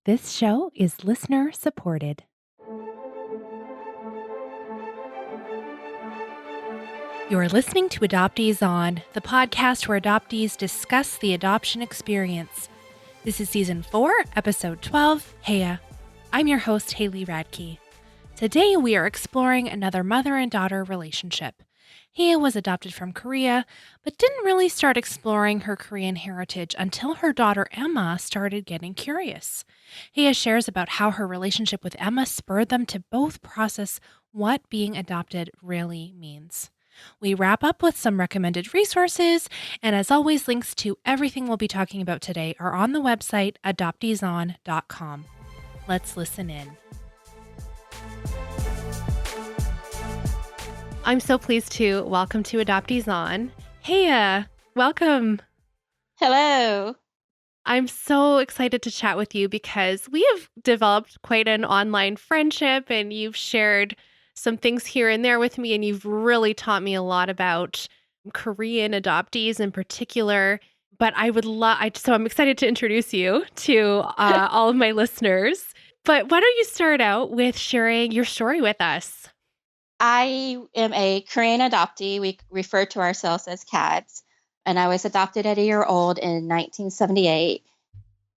This show is listener supported. You're listening to Adoptees On, the podcast where adoptees discuss the adoption experience. This is Season 4, Episode 12, Heya. I'm your host, Haley Radke. Today we are exploring another mother and daughter relationship. Heya was adopted from Korea, but didn't really start exploring her Korean heritage until her daughter Emma started getting curious. Heya shares about how her relationship with Emma spurred them to both process what being adopted really means. We wrap up with some recommended resources, and as always, links to everything we'll be talking about today are on the website adopteeson.com. Let's listen in. I'm so pleased to welcome to Adoptees On. Heya, welcome. Hello. I'm so excited to chat with you because we have developed quite an online friendship, and you've shared some things here and there with me, and you've really taught me a lot about Korean adoptees in particular. But so I'm excited to introduce you to all of my listeners. But why don't you start out with sharing your story with us? I am a Korean adoptee. We refer to ourselves as CADs. And I was adopted at a year old in 1978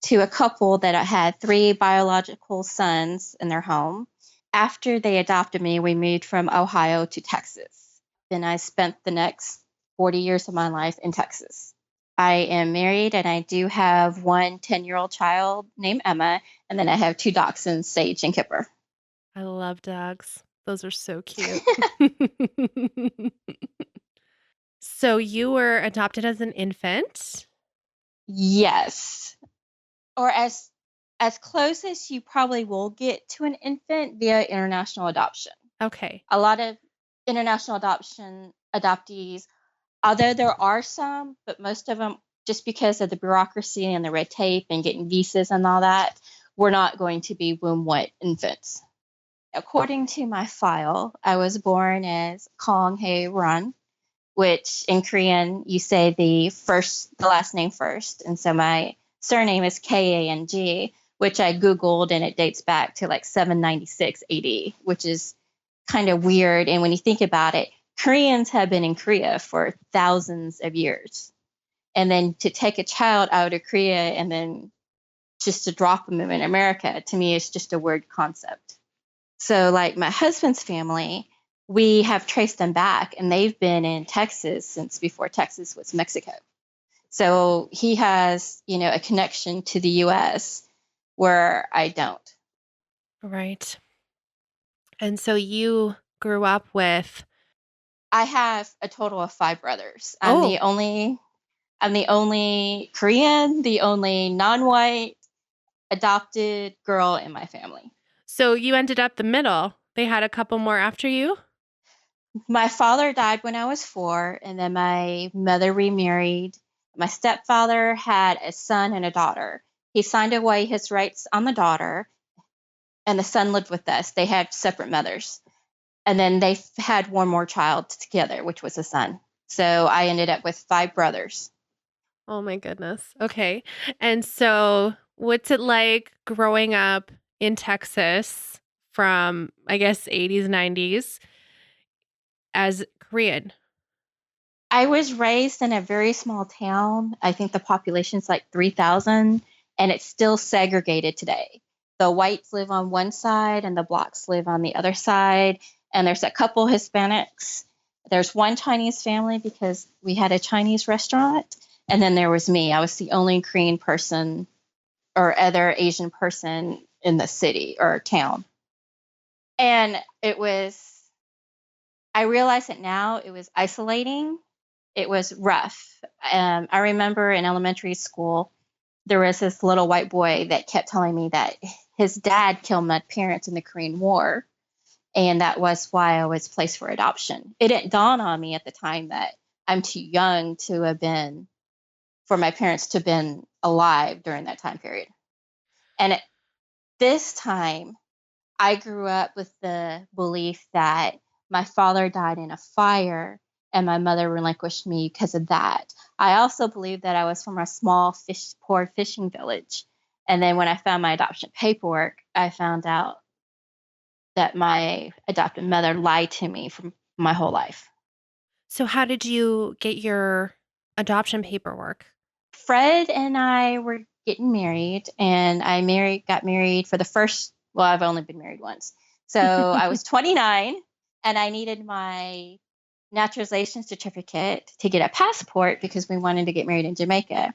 to a couple that had 3 biological sons in their home. After they adopted me, we moved from Ohio to Texas. Then I spent the next 40 years of my life in Texas. I am married and I do have one 10-year-old child named Emma. And then I have 2 dachshunds, Sage and Kipper. I love dogs. Those are so cute. So you were adopted as an infant? Yes. Or as close as you probably will get to an infant via international adoption. Okay. A lot of international adoptees, although there are some, but most of them, just because of the bureaucracy and the red tape and getting visas and all that, we're not going to be womb-wet infants. According to my file, I was born as Kong Hae Run, which in Korean you say the last name first, and so my surname is Kang, which I Googled, and it dates back to like 796 AD, which is kind of weird. And when you think about it, Koreans have been in Korea for thousands of years. And then to take a child out of Korea and then just to drop them in America, to me, is just a weird concept. So like my husband's family, we have traced them back, and they've been in Texas since before Texas was Mexico. So he has, a connection to the U.S. where I don't. Right. And so you grew up with... I have a total of 5 brothers. I'm the only Korean, the only non-white adopted girl in my family. So you ended up the middle. They had a couple more after you? My father died when I was 4, and then my mother remarried. My stepfather had a son and a daughter. He signed away his rights on the daughter, and the son lived with us. They had separate mothers. And then they had one more child together, which was a son. So I ended up with 5 brothers. Oh my goodness. Okay. And so what's it like growing up in Texas from, I guess, 80s, 90s as Korean? I was raised in a very small town. I think the population's like 3,000, and it's still segregated today. The whites live on one side and the blacks live on the other side. And there's a couple Hispanics. There's one Chinese family because we had a Chinese restaurant. And then there was me. I was the only Korean person or other Asian person in the city or town. And I realize it now, it was isolating. It was rough. I remember in elementary school, there was this little white boy that kept telling me that his dad killed my parents in the Korean War. And that was why I was placed for adoption. It didn't dawn on me at the time that I'm too young to have been, for my parents to have been alive during that time period. And at this time, I grew up with the belief that my father died in a fire and my mother relinquished me because of that. I also believe that I was from a small poor fishing village, And then when I found my adoption paperwork, I found out that my adopted mother lied to me for my whole life. So how did you get your adoption paperwork? Fred and I were getting married, and got married for the first, well, I've only been married once. So I was 29, and I needed my naturalization certificate to get a passport because we wanted to get married in Jamaica.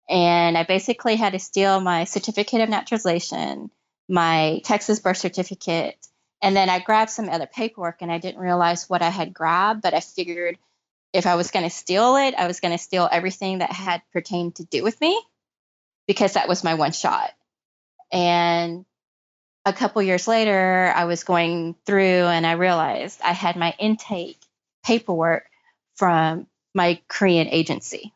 And I basically had to steal my certificate of naturalization, my Texas birth certificate, and then I grabbed some other paperwork, and I didn't realize what I had grabbed, but I figured if I was going to steal it, I was going to steal everything that had pertained to do with me because that was my one shot. And a couple years later, I was going through and I realized I had my intake paperwork from my Korean agency.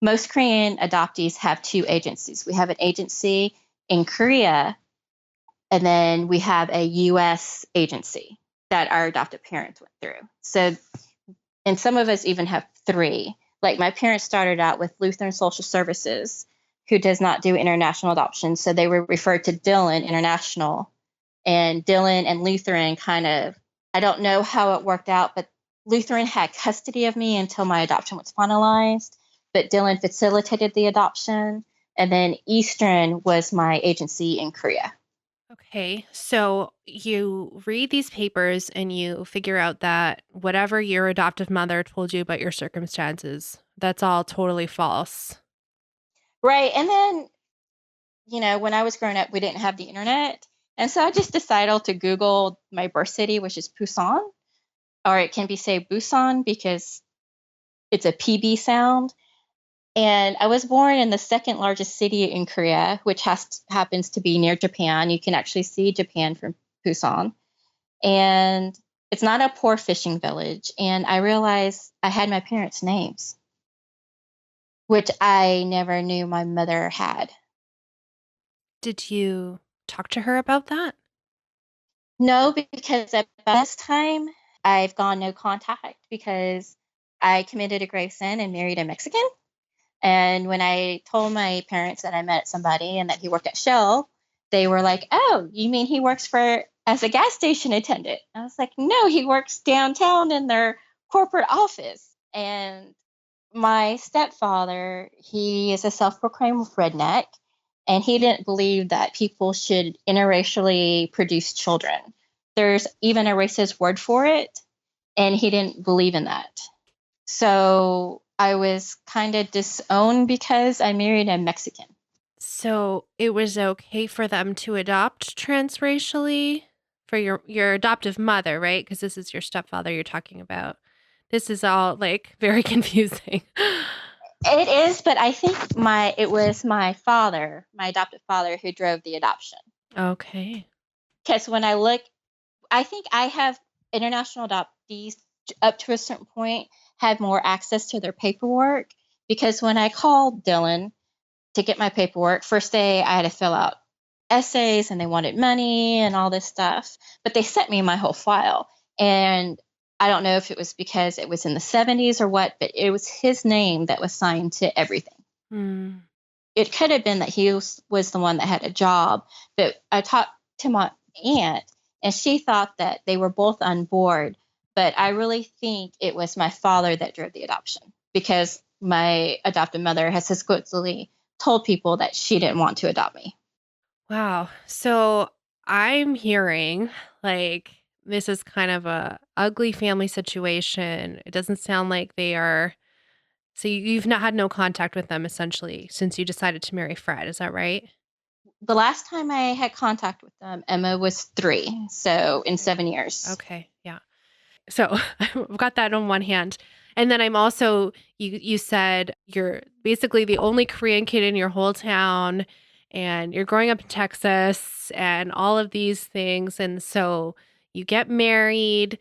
Most Korean adoptees have two agencies. We have an agency in Korea, and then we have a U.S. agency that our adoptive parents went through. So, and some of us even have three. Like my parents started out with Lutheran Social Services, who does not do international adoption. So they were referred to Dylan International. And Dylan and Lutheran kind of, I don't know how it worked out, but Lutheran had custody of me until my adoption was finalized. But Dylan facilitated the adoption. And then Eastern was my agency in Korea. Okay, so you read these papers and you figure out that whatever your adoptive mother told you about your circumstances, that's all totally false. Right. And then, when I was growing up, we didn't have the internet. And so I just decided to Google my birth city, which is Busan, or it can be say Busan because it's a PB sound. And I was born in the second largest city in Korea, which happens to be near Japan. You can actually see Japan from Busan. And it's not a poor fishing village. And I realized I had my parents' names, which I never knew my mother had. Did you talk to her about that? No, because at this time, I've gone no contact because I committed a grave sin and married a Mexican. And when I told my parents that I met somebody and that he worked at Shell, they were like, "Oh, you mean he works as a gas station attendant?" I was like, "No, he works downtown in their corporate office." And my stepfather, he is a self-proclaimed redneck, and he didn't believe that people should interracially produce children. There's even a racist word for it, and he didn't believe in that. So I was kind of disowned because I married a Mexican. So it was okay for them to adopt transracially for your adoptive mother, right? Because this is your stepfather you're talking about. This is all like very confusing. It is, but I think it was my father, my adoptive father, who drove the adoption. Okay. Because when I think I have international adoptees up to a certain point had more access to their paperwork. Because when I called Dylan to get my paperwork, first day I had to fill out essays and they wanted money and all this stuff. But they sent me my whole file. And I don't know if it was because it was in the 70s or what, but it was his name that was signed to everything. Mm. It could have been that he was the one that had a job, but I talked to my aunt and she thought that they were both on board. But I really think it was my father that drove the adoption because my adoptive mother has exclusively told people that she didn't want to adopt me. Wow. So I'm hearing like this is kind of a ugly family situation. It doesn't sound like they are. So you've not had no contact with them essentially since you decided to marry Fred. Is that right? The last time I had contact with them, Emma was 3, so in 7 years. Okay. Yeah. So I've got that on one hand. And then I'm also, you said you're basically the only Korean kid in your whole town and you're growing up in Texas and all of these things. And so you get married.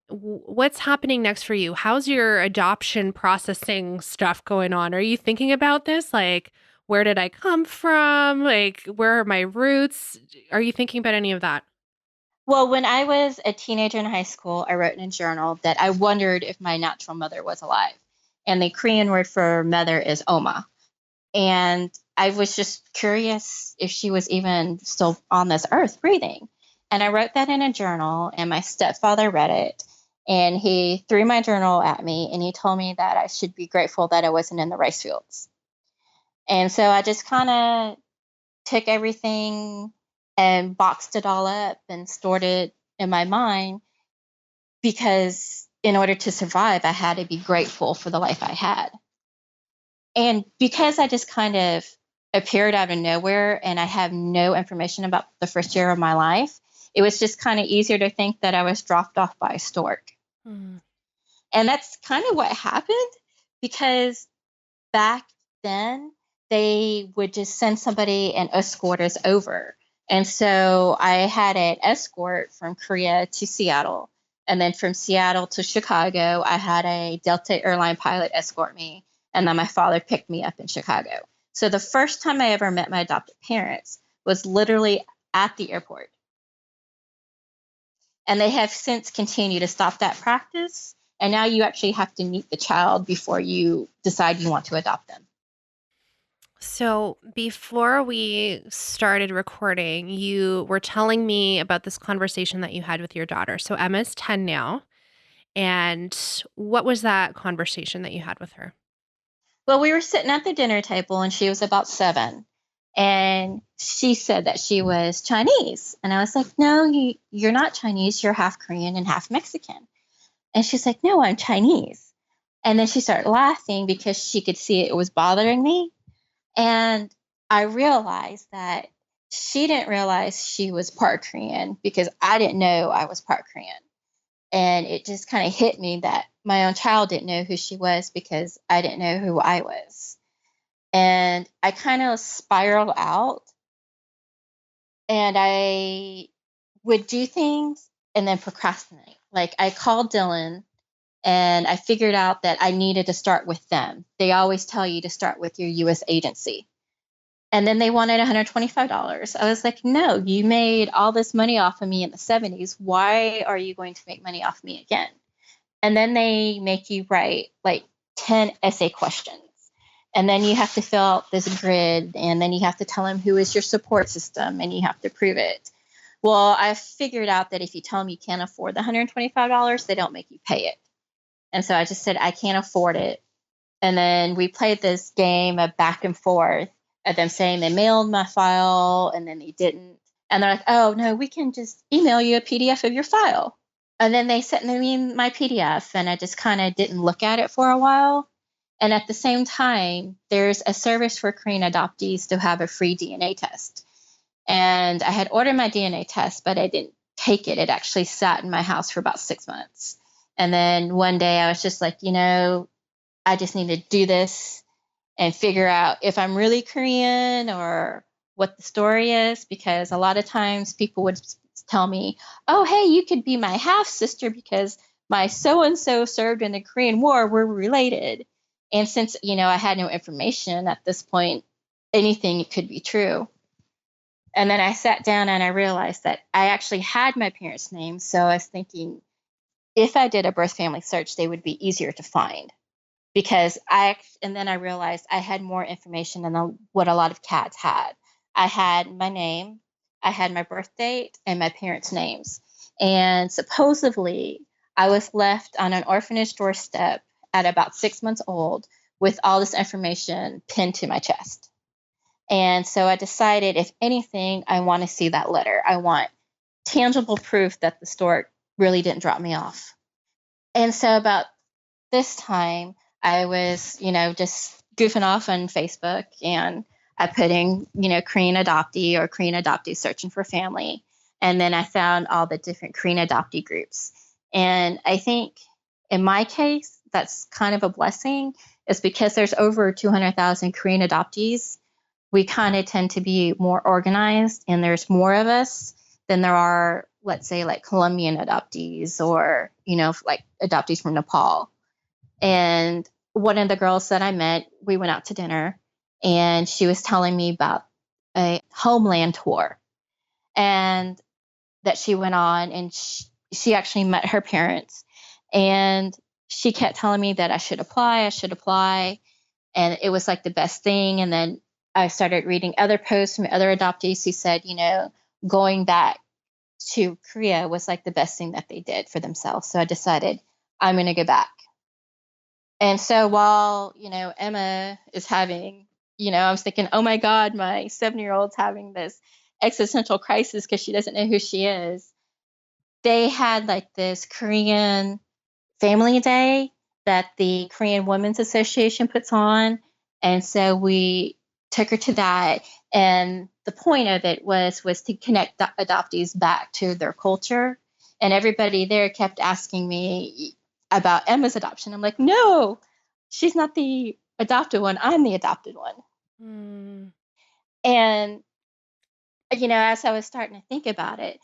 What's happening next for you? How's your adoption processing stuff going on? Are you thinking about this? Like, where did I come from? Like, where are my roots? Are you thinking about any of that? Well, when I was a teenager in high school, I wrote in a journal that I wondered if my natural mother was alive. And the Korean word for mother is oma. And I was just curious if she was even still on this earth breathing. And I wrote that in a journal, and my stepfather read it. And he threw my journal at me, and he told me that I should be grateful that I wasn't in the rice fields. And so I just kind of took everything and boxed it all up and stored it in my mind, because in order to survive, I had to be grateful for the life I had. And because I just kind of appeared out of nowhere and I have no information about the first year of my life, it was just kind of easier to think that I was dropped off by a stork. Mm. And that's kind of what happened, because back then they would just send somebody and escort us over. And so I had an escort from Korea to Seattle. And then from Seattle to Chicago, I had a Delta airline pilot escort me. And then my father picked me up in Chicago. So the first time I ever met my adopted parents was literally at the airport. And they have since continued to stop that practice. And now you actually have to meet the child before you decide you want to adopt them. So before we started recording, you were telling me about this conversation that you had with your daughter. So Emma's 10 now. And what was that conversation that you had with her? Well, we were sitting at the dinner table and she was about 7. And she said that she was Chinese. And I was like, no, you're not Chinese. You're half Korean and half Mexican. And she's like, no, I'm Chinese. And then she started laughing because she could see it was bothering me. And I realized that she didn't realize she was part Korean because I didn't know I was part Korean. And it just kind of hit me that my own child didn't know who she was because I didn't know who I was. And I kind of spiraled out, and I would do things and then procrastinate. Like I called Dylan and I figured out that I needed to start with them. They always tell you to start with your US agency. And then they wanted $125. I was like, no, you made all this money off of me in the 70s. Why are you going to make money off me again? And then they make you write like 10 essay questions. And then you have to fill out this grid. And then you have to tell them who is your support system and you have to prove it. Well, I figured out that if you tell them you can't afford the $125, they don't make you pay it. And so I just said, I can't afford it. And then we played this game of back and forth of them saying they mailed my file and then they didn't. And they're like, oh, no, we can just email you a PDF of your file. And then they sent me my PDF, and I just kind of didn't look at it for a while. And at the same time, there's a service for Korean adoptees to have a free DNA test. And I had ordered my DNA test, but I didn't take it. It actually sat in my house for about 6 months. And then one day I was just like, I just need to do this and figure out if I'm really Korean or what the story is, because a lot of times people would tell me, oh, hey, you could be my half sister because my so-and-so served in the Korean War. We're related. And since, I had no information at this point, anything could be true. And then I sat down and I realized that I actually had my parents' names. So I was thinking, if I did a birth family search, they would be easier to find. And then I realized I had more information than what a lot of cats had. I had my name, I had my birth date, and my parents' names. And supposedly, I was left on an orphanage doorstep at about 6 months old with all this information pinned to my chest. And so I decided, if anything, I want to see that letter. I want tangible proof that the stork really didn't drop me off. And so about this time, I was, just goofing off on Facebook, and I put in, Korean adoptee or Korean adoptee searching for family. And then I found all the different Korean adoptee groups. And I think in my case, that's kind of a blessing, is because there's over 200,000 Korean adoptees. We kind of tend to be more organized, and there's more of us than there are, let's say, like Colombian adoptees or, like adoptees from Nepal. And one of the girls that I met, we went out to dinner, and she was telling me about a homeland tour and that she went on, and she actually met her parents, and she kept telling me that I should apply. And it was like the best thing. And then I started reading other posts from other adoptees who said, going back to Korea was like the best thing that they did for themselves. So I decided I'm going to go back. And so while, Emma is having, I was thinking, oh my God, my 7-year-old's having this existential crisis because she doesn't know who she is. They had like this Korean family day that the Korean Women's Association puts on. And so we took her to that. And the point of it was to connect adoptees back to their culture. And everybody there kept asking me about Emma's adoption. I'm like, no, she's not the adopted one. I'm the adopted one. Mm. And, as I was starting to think about it,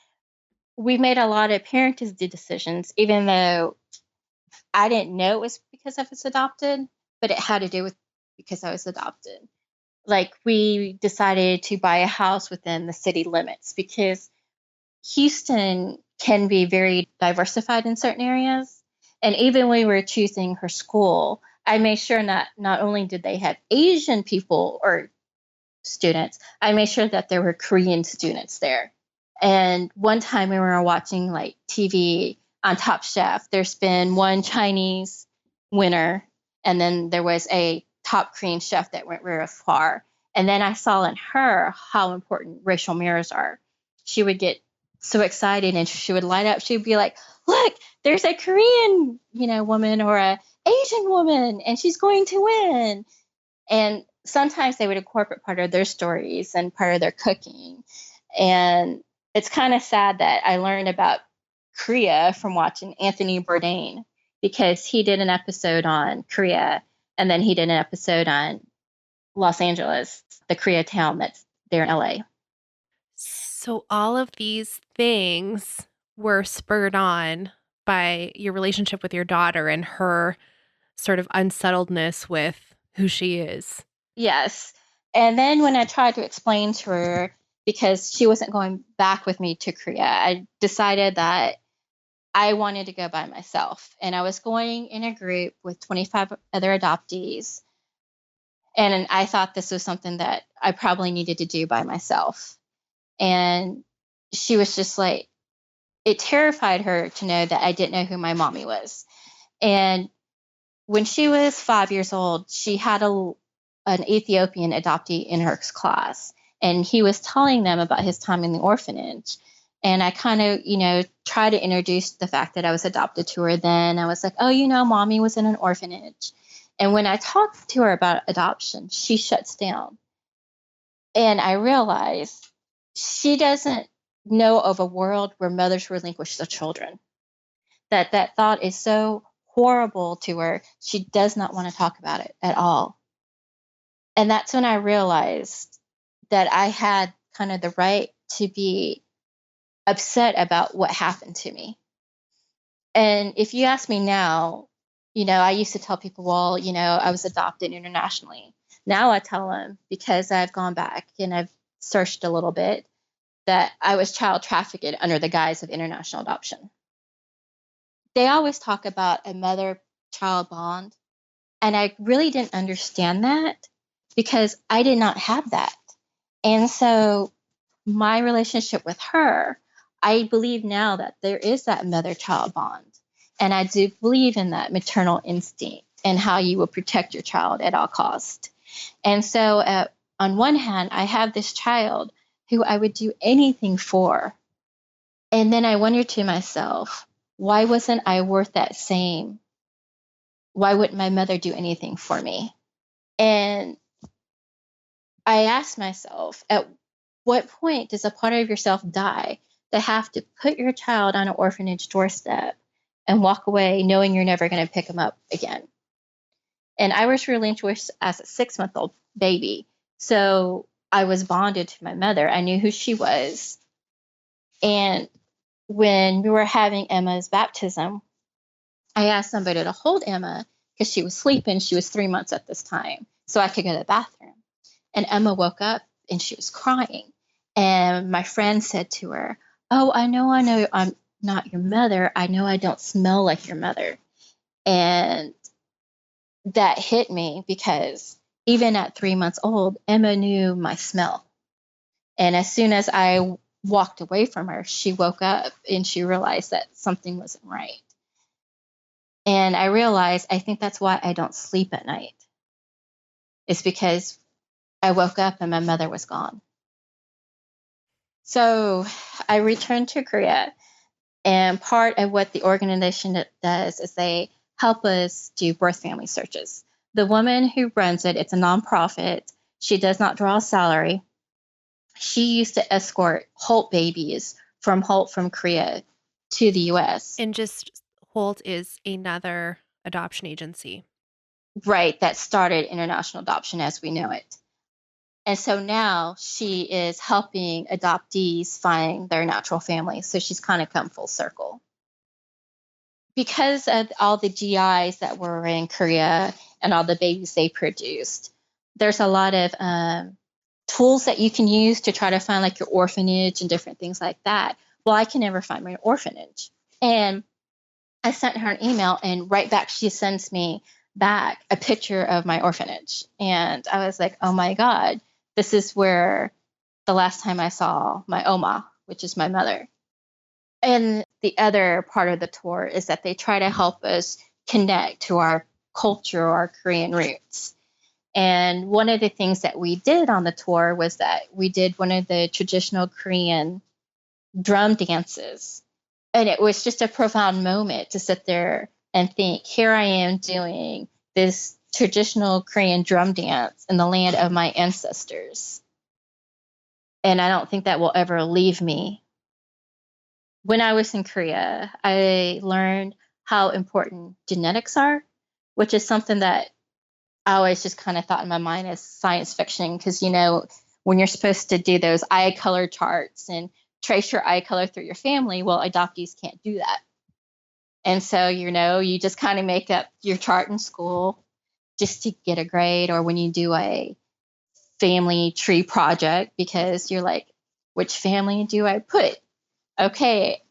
we made a lot of parenting decisions, even though I didn't know it was because I was adopted, but it had to do with because I was adopted. Like we decided to buy a house within the city limits because Houston can be very diversified in certain areas. And even when we were choosing her school, I made sure not only did they have Asian people or students, I made sure that there were Korean students there. And one time when we were watching like TV on Top Chef, there's been one Chinese winner, and then there was a top Korean chef that went very far. And then I saw in her how important racial mirrors are. She would get so excited and she would light up. She'd be like, look, there's a Korean, woman or a Asian woman, and she's going to win. And sometimes they would incorporate part of their stories and part of their cooking. And it's kind of sad that I learned about Korea from watching Anthony Bourdain, because he did an episode on Korea and then he did an episode on Los Angeles, the Koreatown that's there in LA. So all of these things were spurred on by your relationship with your daughter and her sort of unsettledness with who she is. Yes. And then when I tried to explain to her, because she wasn't going back with me to Korea, I decided that I wanted to go by myself. And I was going in a group with 25 other adoptees. And I thought this was something that I probably needed to do by myself. And she was just like, it terrified her to know that I didn't know who my mommy was. And when she was 5 years old, she had an Ethiopian adoptee in her class. And he was telling them about his time in the orphanage. And I kind of, tried to introduce the fact that I was adopted to her then. I was like, oh, mommy was in an orphanage. And when I talked to her about adoption, she shuts down. And I realized she doesn't know of a world where mothers relinquish their children. That thought is so horrible to her. She does not want to talk about it at all. And that's when I realized that I had kind of the right to be upset about what happened to me. And if you ask me now, I used to tell people, well, I was adopted internationally. Now I tell them, because I've gone back and I've searched a little bit, that I was child trafficked under the guise of international adoption. They always talk about a mother-child bond, and I really didn't understand that because I did not have that. And so my relationship with her, I believe now that there is that mother-child bond. And I do believe in that maternal instinct and how you will protect your child at all cost. And so on one hand, I have this child who I would do anything for. And then I wonder to myself, why wasn't I worth that same? Why wouldn't my mother do anything for me? And I asked myself, at what point does a part of yourself die to have to put your child on an orphanage doorstep and walk away knowing you're never going to pick them up again? And I was relinquished as a 6-month-old baby. So I was bonded to my mother. I knew who she was. And when we were having Emma's baptism, I asked somebody to hold Emma because she was sleeping. She was 3 months at this time, so I could go to the bathroom. And Emma woke up and she was crying. And my friend said to her, oh, I know I'm not your mother. I know I don't smell like your mother. And that hit me because even at 3 months old, Emma knew my smell. And as soon as I walked away from her, she woke up and she realized that something wasn't right. And I realized, I think that's why I don't sleep at night. It's because I woke up and my mother was gone. So I returned to Korea, and part of what the organization does is they help us do birth family searches. The woman who runs it, it's a nonprofit. She does not draw a salary. She used to escort Holt babies from Korea to the US. And just Holt is another adoption agency. Right, that started international adoption as we know it. And so now she is helping adoptees find their natural families. So she's kind of come full circle. Because of all the GIs that were in Korea and all the babies they produced, there's a lot of tools that you can use to try to find like your orphanage and different things like that. Well, I can never find my orphanage. And I sent her an email, and right back she sends me back a picture of my orphanage. And I was like, oh my God, this is where the last time I saw my Oma, which is my mother. And the other part of the tour is that they try to help us connect to our culture, our Korean roots. And one of the things that we did on the tour was that we did one of the traditional Korean drum dances. And it was just a profound moment to sit there and think, here I am doing this traditional Korean drum dance in the land of my ancestors. And I don't think that will ever leave me. When I was in Korea, I learned how important genetics are, which is something that I always just kind of thought in my mind as science fiction, because, you know, when you're supposed to do those eye color charts and trace your eye color through your family, well, adoptees can't do that. And so, you know, you just kind of make up your chart in school just to get a grade, or when you do a family tree project, because you're like, which family do I put? Okay.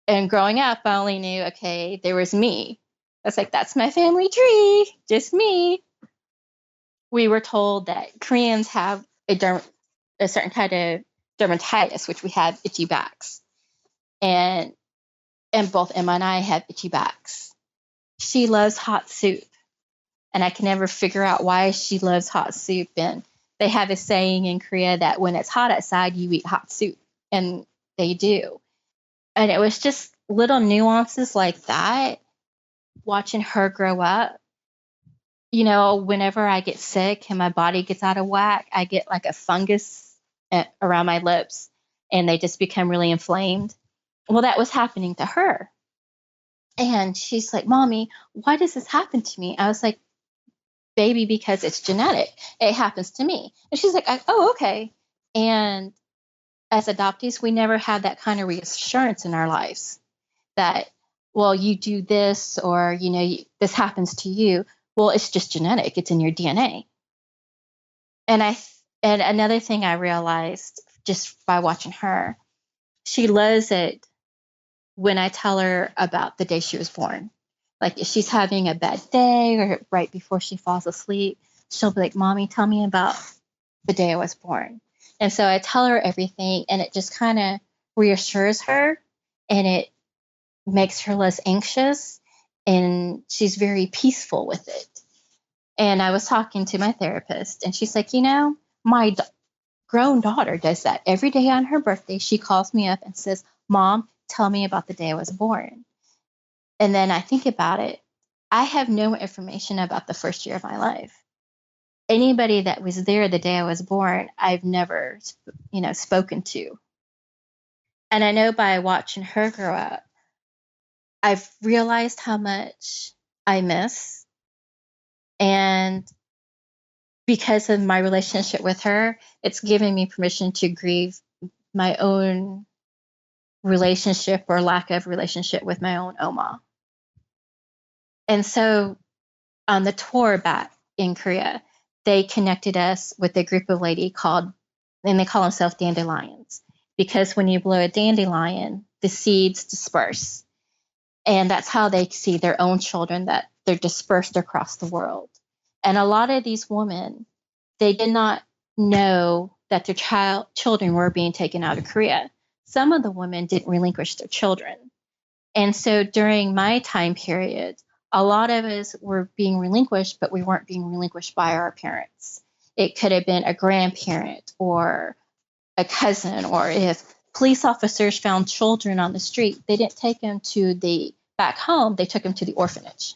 And growing up, I only knew, okay, there was me. I was like, that's my family tree, just me. We were told that Koreans have a certain kind of dermatitis, which we have itchy backs. And both Emma and I have itchy backs. She loves hot soup. And I can never figure out why she loves hot soup. And they have a saying in Korea that when it's hot outside, you eat hot soup. And they do. And it was just little nuances like that, watching her grow up. You know, whenever I get sick and my body gets out of whack, I get like a fungus around my lips and they just become really inflamed. Well, that was happening to her. And she's like, Mommy, why does this happen to me? I was like, baby, because it's genetic. It happens to me. And she's like, oh, okay. And as adoptees, we never had that kind of reassurance in our lives that, well, you do this, or, you know, this happens to you. Well, it's just genetic. It's in your DNA. And another thing I realized just by watching her, she loves it when I tell her about the day she was born. Like if she's having a bad day or right before she falls asleep, she'll be like, Mommy, tell me about the day I was born. And so I tell her everything, and it just kind of reassures her, and it makes her less anxious, and she's very peaceful with it. And I was talking to my therapist, and she's like, you know, my grown daughter does that every day on her birthday. She calls me up and says, Mom, tell me about the day I was born. And then I think about it. I have no information about the first year of my life. Anybody that was there the day I was born, I've never, spoken to. And I know by watching her grow up, I've realized how much I miss. And because of my relationship with her, it's given me permission to grieve my own relationship or lack of relationship with my own Oma. And so on the tour back in Korea, they connected us with a group of ladies and they call themselves dandelions, because when you blow a dandelion, the seeds disperse. And that's how they see their own children, that they're dispersed across the world. And a lot of these women they did not know that their children were being taken out of Korea. Some of the women didn't relinquish their children. And so during my time period, a lot of us were being relinquished, but we weren't being relinquished by our parents. It could have been a grandparent or a cousin, or if police officers found children on the street, they didn't take them to the back home, they took them to the orphanage.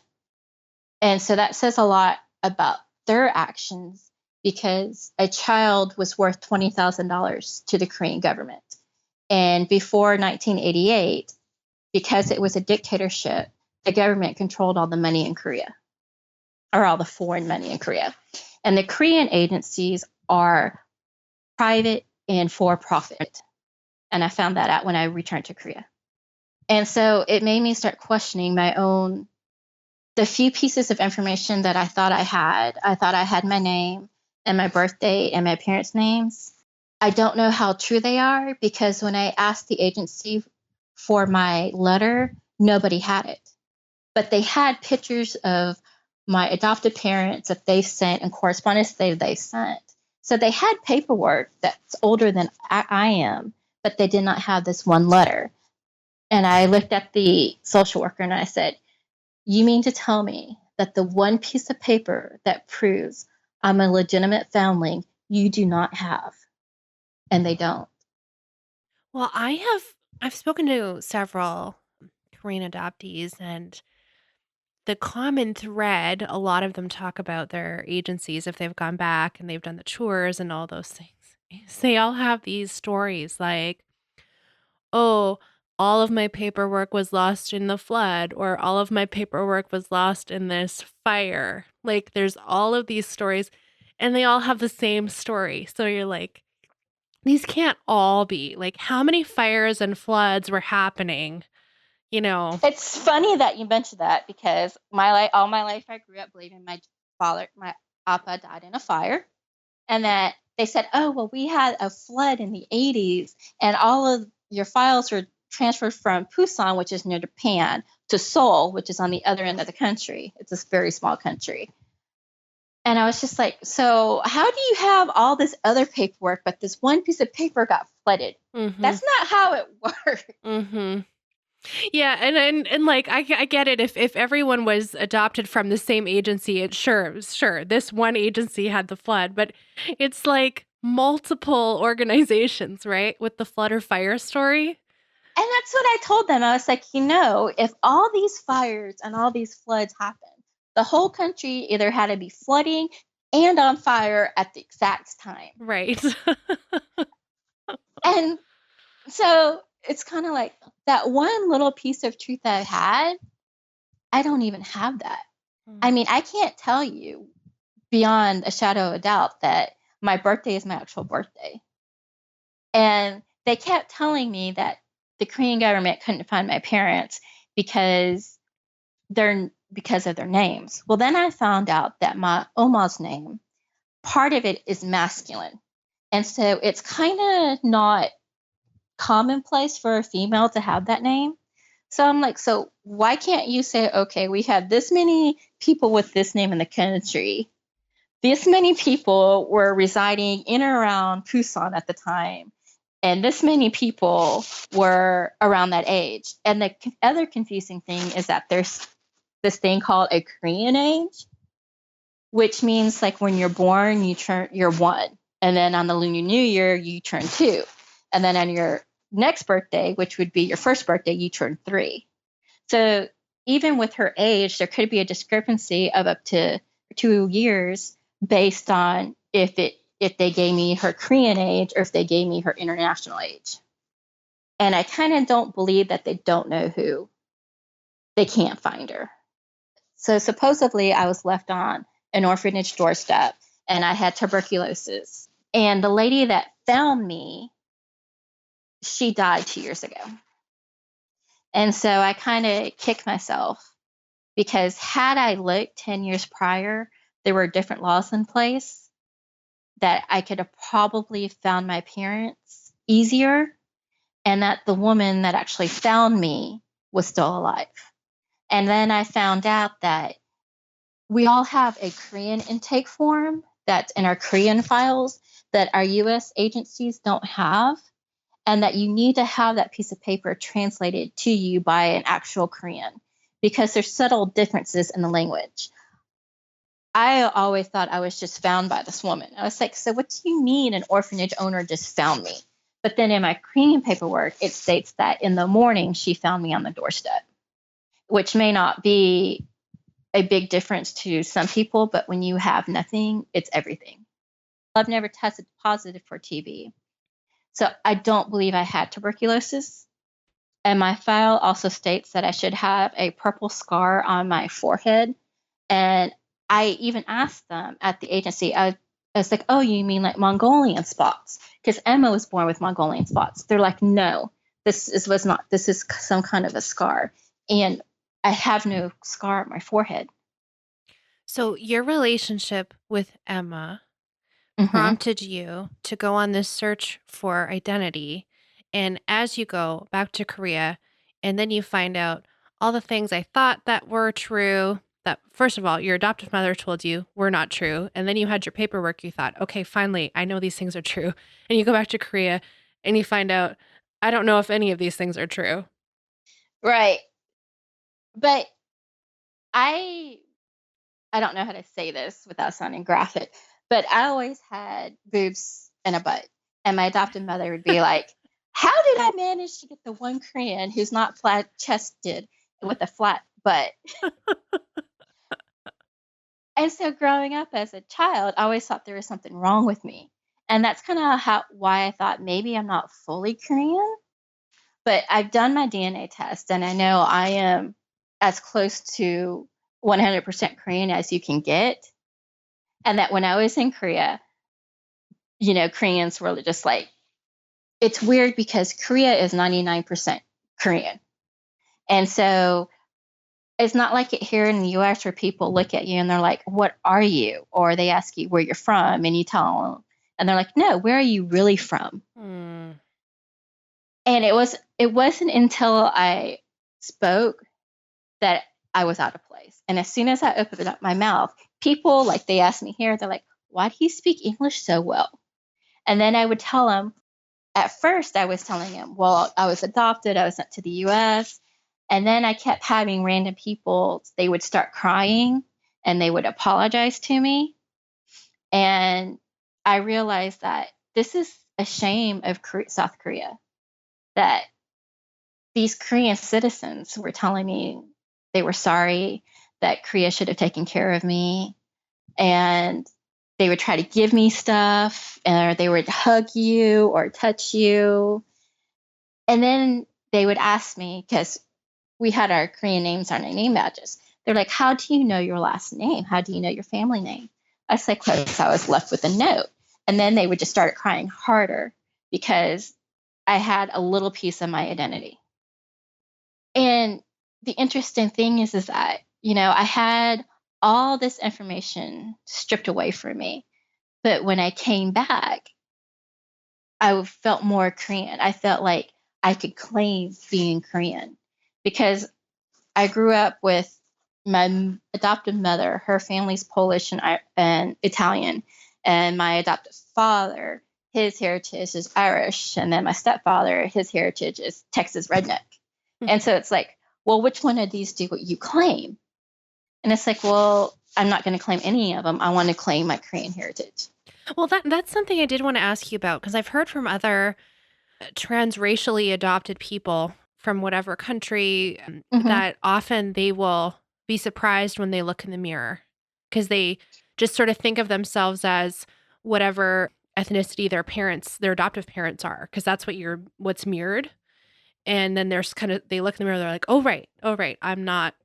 And so that says a lot about their actions, because a child was worth $20,000 to the Korean government. And before 1988, because it was a dictatorship, the government controlled all the money in Korea, or all the foreign money in Korea. And the Korean agencies are private and for profit. And I found that out when I returned to Korea. And so it made me start questioning the few pieces of information that I thought I had. I thought I had my name and my birth date and my parents' names. I don't know how true they are, because when I asked the agency for my letter, nobody had it. But they had pictures of my adopted parents that they sent and correspondence they sent. So they had paperwork that's older than I am, but they did not have this one letter. And I looked at the social worker and I said, "You mean to tell me that the one piece of paper that proves I'm a legitimate foundling, you do not have?" And they don't. Well, I've spoken to several Korean adoptees, and the common thread, a lot of them talk about their agencies if they've gone back and they've done the tours and all those things. Is they all have these stories like, "Oh, all of my paperwork was lost in the flood," or "all of my paperwork was lost in this fire." Like, there's all of these stories, and they all have the same story. So you're like, these can't all be. Like, how many fires and floods were happening? You know? It's funny that you mentioned that, because all my life I grew up believing my appa died in a fire, and that they said, "Oh, well, we had a flood in the 80s, and all of your files were transferred from Busan, which is near Japan, to Seoul, which is on the other end of the country. It's a very small country." And I was just like, so how do you have all this other paperwork, but this one piece of paper got flooded? Mm-hmm. That's not how it works. Mm-hmm. Yeah, and like I get it. If everyone was adopted from the same agency, it's sure this one agency had the flood, but it's like multiple organizations, right? With the flood or fire story. And that's what I told them. I was like, if all these fires and all these floods happened, the whole country either had to be flooding and on fire at the exact time. Right. And so it's kind of like that one little piece of truth that I had, I don't even have that. I mean, I can't tell you beyond a shadow of a doubt that my birthday is my actual birthday. And they kept telling me that the Korean government couldn't find my parents because of their names. Well, then I found out that my Oma's name, part of it is masculine. And so it's kind of not commonplace for a female to have that name. So I'm like, so why can't you say, okay, we have this many people with this name in the country. This many people were residing in or around Busan at the time. And this many people were around that age. And the other confusing thing is that there's this thing called a Korean age, which means like when you're born, you're 1. And then on the Lunar New Year, you turn 2. And then on your next birthday, which would be your first birthday, you turn 3. So even with her age, there could be a discrepancy of up to 2 years based on if they gave me her Korean age or if they gave me her international age. And I kind of don't believe that they don't know who. They can't find her. So supposedly I was left on an orphanage doorstep and I had tuberculosis. And the lady that found me, she died 2 years ago. And so I kind of kicked myself, because had I looked 10 years prior, there were different laws in place that I could have probably found my parents easier, and that the woman that actually found me was still alive. And then I found out that we all have a Korean intake form that's in our Korean files that our US agencies don't have, and that you need to have that piece of paper translated to you by an actual Korean because there's subtle differences in the language. I always thought I was just found by this woman. I was like, so what do you mean an orphanage owner just found me? But then in my Korean paperwork, it states that in the morning she found me on the doorstep, which may not be a big difference to some people, but when you have nothing, it's everything. I've never tested positive for TB. So I don't believe I had tuberculosis. And my file also states that I should have a purple scar on my forehead. And I even asked them at the agency, I was like, oh, you mean like Mongolian spots? Because Emma was born with Mongolian spots. They're like, no, this is some kind of a scar. And I have no scar on my forehead. So your relationship with Emma Mm-hmm. prompted you to go on this search for identity. And as you go back to Korea, and then you find out all the things I thought that were true, that first of all, your adoptive mother told you were not true. And then you had your paperwork, you thought, okay, finally, I know these things are true. And you go back to Korea and you find out, I don't know if any of these things are true. Right. But I don't know how to say this without sounding graphic, but I always had boobs and a butt. And my adopted mother would be like, how did I manage to get the one Korean who's not flat chested with a flat butt? And so growing up as a child, I always thought there was something wrong with me. And that's kind of why I thought maybe I'm not fully Korean. But I've done my DNA test and I know I am as close to 100% Korean as you can get. And that when I was in Korea, Koreans were just like, it's weird because Korea is 99% Korean. And so it's not like it here in the US where people look at you and they're like, what are you? Or they ask you where you're from and you tell them, and they're like, no, where are you really from? Mm. And it wasn't until I spoke that I was out of place. And as soon as I opened up my mouth, people, like, they asked me here, they're like, why do you speak English so well? And then I would tell them, at first I was telling them, well, I was adopted, I was sent to the US. And then I kept having random people, they would start crying and they would apologize to me. And I realized that this is a shame of South Korea, that these Korean citizens were telling me they were sorry, that Korea should have taken care of me. And they would try to give me stuff, or they would hug you or touch you. And then they would ask me, because we had our Korean names on our name badges. They're like, how do you know your last name? How do you know your family name? I said, because I was left with a note. And then they would just start crying harder because I had a little piece of my identity. And the interesting thing is that, I had all this information stripped away from me. But when I came back, I felt more Korean. I felt like I could claim being Korean because I grew up with my adoptive mother. Her family's Polish and Italian. And my adoptive father, his heritage is Irish. And then my stepfather, his heritage is Texas redneck. And so it's like, well, which one of these do you claim? And it's like, well, I'm not going to claim any of them. I want to claim my Korean heritage. Well, that's something I did want to ask you about, because I've heard from other transracially adopted people from whatever country Mm-hmm. that often they will be surprised when they look in the mirror because they just sort of think of themselves as whatever ethnicity their adoptive parents are, because that's what's mirrored. And then there's they look in the mirror, they're like, oh right, I'm not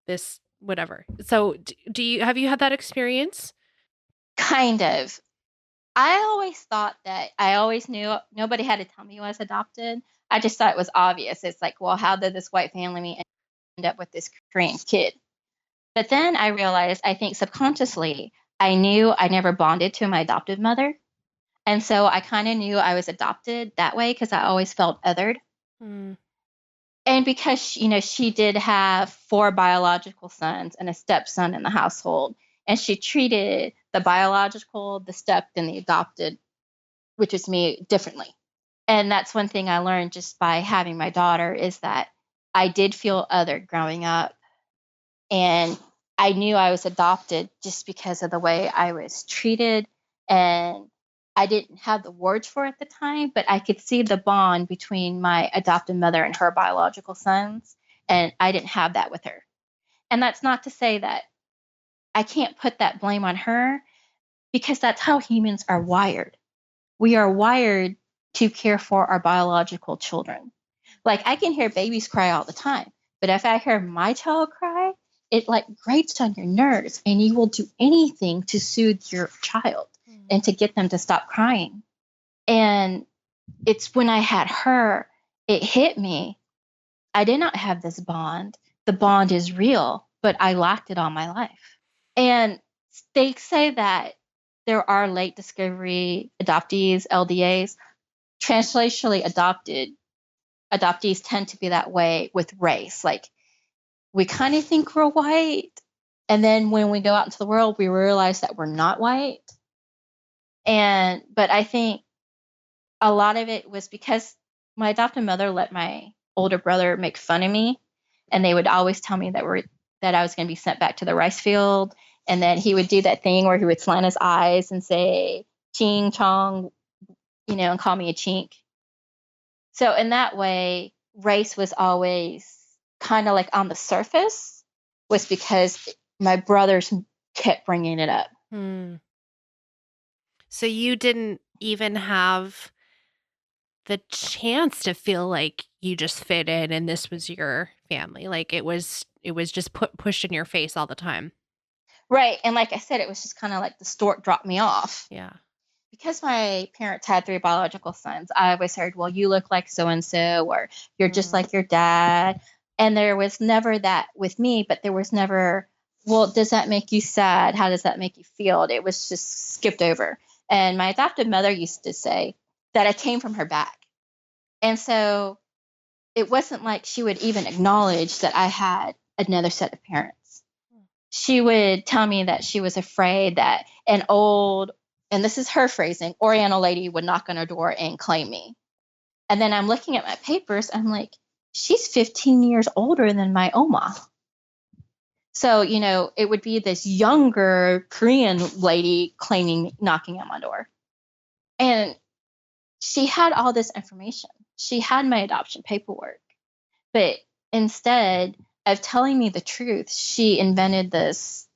this whatever. So have you had that experience? Kind of. I always thought that I always knew nobody had to tell me I was adopted. I just thought it was obvious. It's like, well, how did this white family end up with this Korean kid? But then I realized, I think subconsciously, I knew I never bonded to my adoptive mother. And so I kind of knew I was adopted that way because I always felt othered. Mm. And because, she did have 4 biological sons and a stepson in the household, and she treated the biological, the step, and the adopted, which is me, differently. And that's one thing I learned just by having my daughter is that I did feel other growing up. And I knew I was adopted just because of the way I was treated. And I didn't have the words for it at the time, but I could see the bond between my adopted mother and her biological sons. And I didn't have that with her. And that's not to say that I can't put that blame on her, because that's how humans are wired. We are wired to care for our biological children. Like, I can hear babies cry all the time, but if I hear my child cry, it like grates on your nerves, and you will do anything to soothe your child and to get them to stop crying. And it's when I had her, it hit me. I did not have this bond. The bond is real, but I lacked it all my life. And they say that there are late discovery adoptees, LDAs. Translationally adoptees tend to be that way with race. Like, we kind of think we're white, and then when we go out into the world, we realize that we're not white. But I think a lot of it was because my adopted mother let my older brother make fun of me, and they would always tell me that I was going to be sent back to the rice field, and then he would do that thing where he would slant his eyes and say ching chong, and call me a chink. So in that way, race was always kind of like on the surface, was because my brothers kept bringing it up. So you didn't even have the chance to feel like you just fit in and this was your family. Like, it was just pushed in your face all the time. Right. And like I said, it was just kind of like the stork dropped me off. Yeah. Because my parents had 3 biological sons, I always heard, well, you look like so-and-so, or you're just like your dad. And there was never that with me, but there was never, well, does that make you sad? How does that make you feel? It was just skipped over. And my adopted mother used to say that I came from her back. And so it wasn't like she would even acknowledge that I had another set of parents. She would tell me that she was afraid that an old, and this is her phrasing, Oriental lady would knock on her door and claim me. And then I'm looking at my papers, I'm like, she's 15 years older than my Oma. So, it would be this younger Korean lady knocking at my door. And she had all this information. She had my adoption paperwork. But instead of telling me the truth, she invented this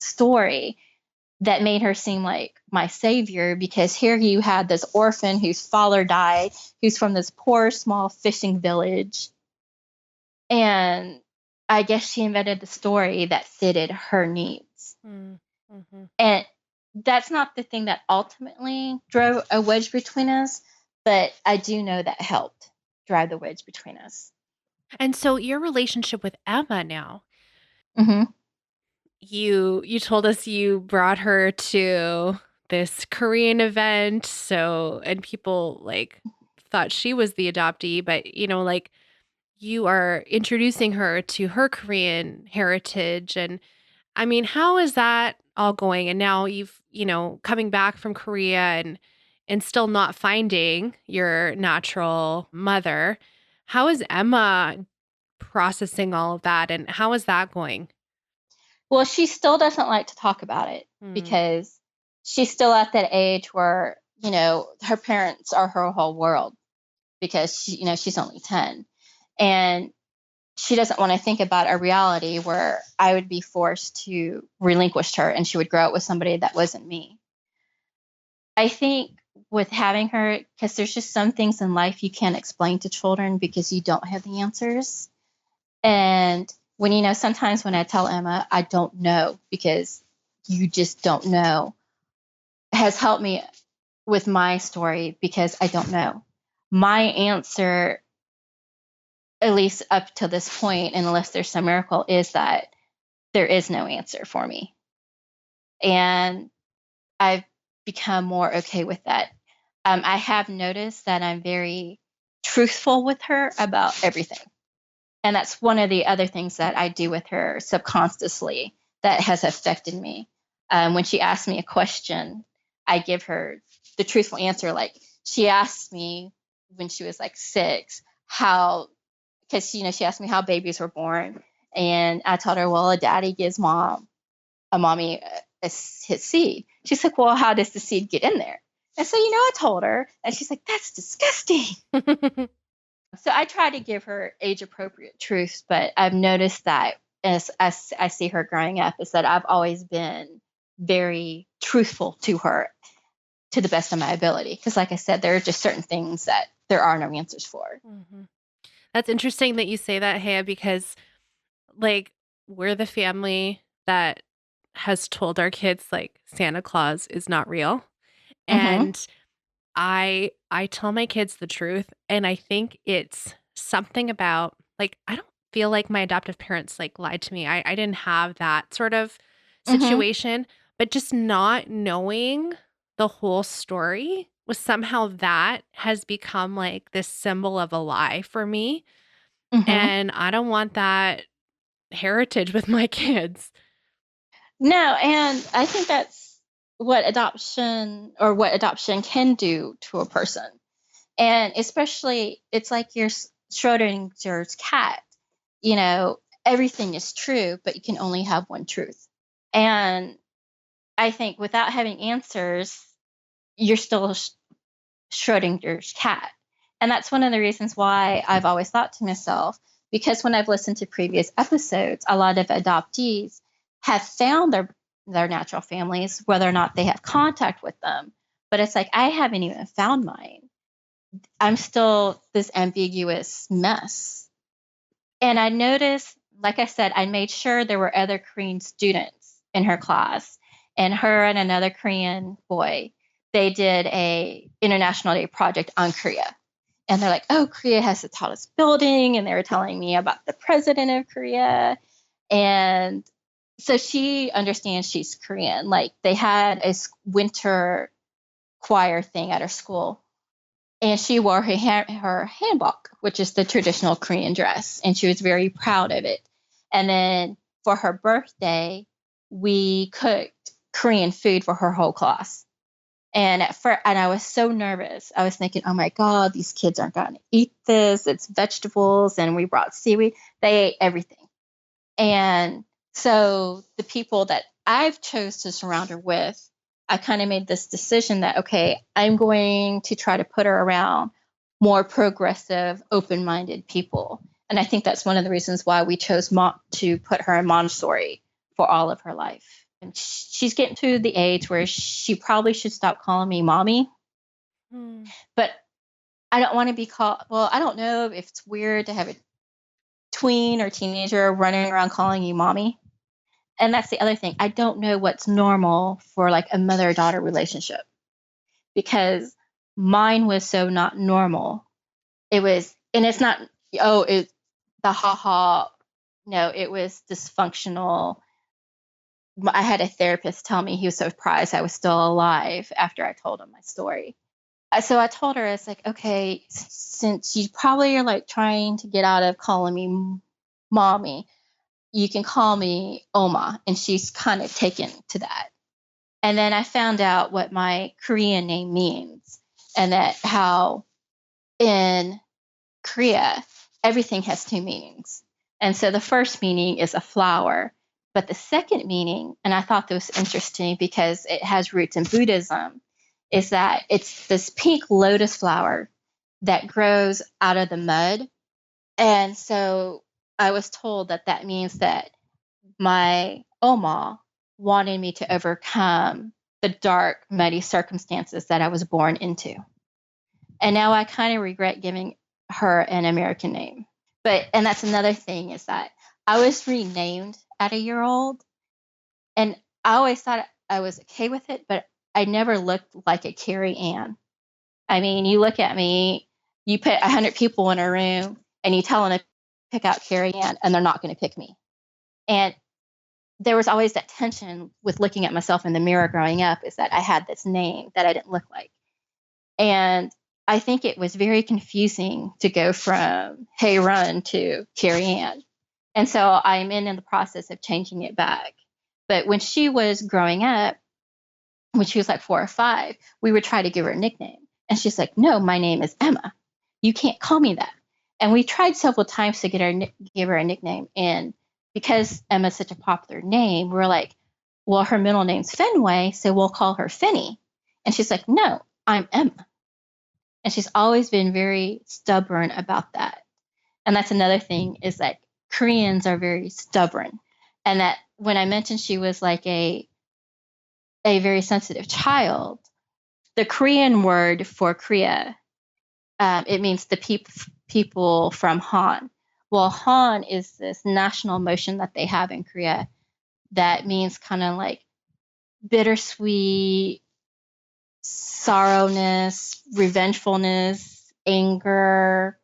story that made her seem like my savior, because here you had this orphan whose father died, who's from this poor, small fishing village. And I guess she invented the story that fitted her needs. Mm-hmm. And that's not the thing that ultimately drove a wedge between us, but I do know that helped drive the wedge between us. And so your relationship with Emma now, mm-hmm. you told us you brought her to this Korean event, and people like thought she was the adoptee, but like, you are introducing her to her Korean heritage. And I mean, how is that all going? And now you've, coming back from Korea and still not finding your natural mother. How is Emma processing all of that, and how is that going? Well, she still doesn't like to talk about it because she's still at that age where, her parents are her whole world, because she's only 10. And she doesn't want to think about a reality where I would be forced to relinquish her and she would grow up with somebody that wasn't me. I think with having her, because there's just some things in life you can't explain to children because you don't have the answers. And when, sometimes when I tell Emma, I don't know, because you just don't know, has helped me with my story, because I don't know. My answer, at least up to this point, unless there's some miracle, is that there is no answer for me. And I've become more okay with that. I have noticed that I'm very truthful with her about everything. And that's one of the other things that I do with her subconsciously that has affected me. When she asks me a question, I give her the truthful answer. Like, she asked me when she was like 6, because she asked me how babies were born, and I told her, well, a daddy gives mommy his seed. She's like, well, how does the seed get in there? And so, I told her, and she's like, that's disgusting. So I try to give her age appropriate truths, but I've noticed that as I see her growing up, is that I've always been very truthful to her to the best of my ability. Because, like I said, there are just certain things that there are no answers for. Mm-hmm. That's interesting that you say that, Haya, because like we're the family that has told our kids like Santa Claus is not real. Mm-hmm. And I tell my kids the truth, and I think it's something about like I don't feel like my adoptive parents like lied to me. I didn't have that sort of Mm-hmm. situation, but just not knowing the whole story was somehow that has become like this symbol of a lie for me. Mm-hmm. And I don't want that heritage with my kids. No, and I think that's what adoption can do to a person. And especially, it's like your Schrodinger's cat. Everything is true, but you can only have one truth. And I think without having answers, you're still Schrodinger's cat. And that's one of the reasons why I've always thought to myself, because when I've listened to previous episodes, a lot of adoptees have found their natural families, whether or not they have contact with them. But it's like, I haven't even found mine. I'm still this ambiguous mess. And I noticed, like I said, I made sure there were other Korean students in her class, and her and another Korean boy, they did a International Day project on Korea. And they're like, oh, Korea has the tallest building. And they were telling me about the president of Korea. And so she understands she's Korean. Like, they had a winter choir thing at her school, and she wore her hanbok, which is the traditional Korean dress, and she was very proud of it. And then for her birthday, we cooked Korean food for her whole class. And I was so nervous. I was thinking, oh my God, these kids aren't going to eat this. It's vegetables, and we brought seaweed. They ate everything. And so the people that I've chose to surround her with, I kind of made this decision that, okay, I'm going to try to put her around more progressive, open-minded people. And I think that's one of the reasons why we chose to put her in Montessori for all of her life. And she's getting to the age where she probably should stop calling me mommy. But I don't want to be called, well, I don't know if it's weird to have a tween or teenager running around calling you mommy. And that's the other thing. I don't know what's normal for like a mother-daughter relationship, because mine was so not normal. It was, and it's not, it's the ha. No, it was dysfunctional. I had a therapist tell me he was so surprised I was still alive after I told him my story. So I told her, it's like, okay, since you probably are like trying to get out of calling me mommy, you can call me Oma. And she's kind of taken to that. And then I found out what my Korean name means, and that how in Korea, everything has two meanings. And so the first meaning is a flower. But the second meaning, and I thought this was interesting because it has roots in Buddhism, is that it's this pink lotus flower that grows out of the mud. And so I was told that that means that my Oma wanted me to overcome the dark, muddy circumstances that I was born into. And now I kind of regret giving her an American name. And that's another thing, is that I was renamed at a year old, and I always thought I was okay with it, but I never looked like a Carrie Ann. I mean, you look at me, you put 100 people in a room and you tell them to pick out Carrie Ann, and they're not going to pick me. And there was always that tension with looking at myself in the mirror growing up, is that I had this name that I didn't look like. And I think it was very confusing to go from Hey Run to Carrie Ann. And so I'm in the process of changing it back. But when she was growing up, when she was like 4 or 5, we would try to give her a nickname. And she's like, no, my name is Emma. You can't call me that. And we tried several times to give her a nickname. And because Emma's such a popular name, we're like, well, her middle name's Fenway, so we'll call her Finny. And she's like, no, I'm Emma. And she's always been very stubborn about that. And that's another thing, is that Koreans are very stubborn. And that when I mentioned she was like a very sensitive child, the Korean word for Korea, it means the people from Han. Well, Han is this national emotion that they have in Korea that means kind of like bittersweet, sorrowness, revengefulness, anger,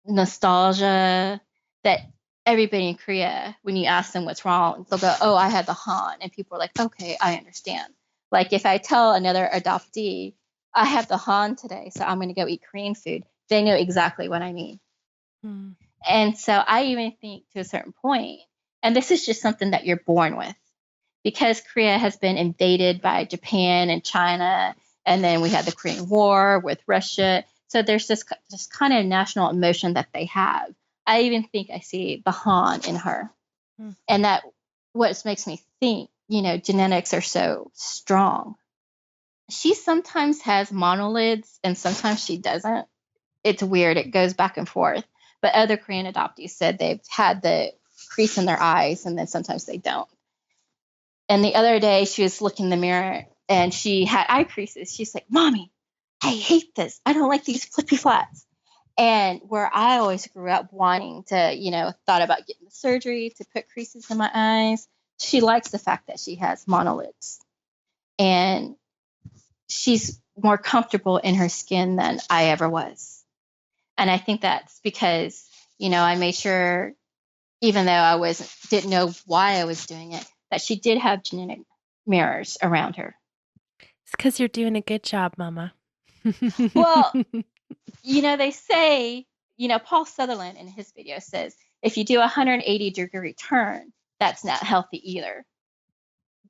nostalgia, that everybody in Korea, when you ask them what's wrong, they'll go, oh, I had the Han. And people are like, okay, I understand. Like if I tell another adoptee, I have the Han today, so I'm going to go eat Korean food, they know exactly what I mean. Hmm. And so I even think to a certain point, and this is just something that you're born with, because Korea has been invaded by Japan and China, and then we had the Korean War with Russia. So there's this kind of national emotion that they have. I even think I see the Han in her. Hmm. And that what makes me think, genetics are so strong. She sometimes has monolids and sometimes she doesn't. It's weird. It goes back and forth. But other Korean adoptees said they've had the crease in their eyes and then sometimes they don't. And the other day she was looking in the mirror and she had eye creases. She's like, Mommy, I hate this. I don't like these flippy flats. And where I always grew up wanting to, thought about getting the surgery to put creases in my eyes, she likes the fact that she has monolids. And she's more comfortable in her skin than I ever was. And I think that's because, I made sure, even though I didn't know why I was doing it, that she did have genetic mirrors around her. It's because you're doing a good job, Mama. Well, they say, Paul Sutherland in his video says, if you do a 180-degree turn, that's not healthy either.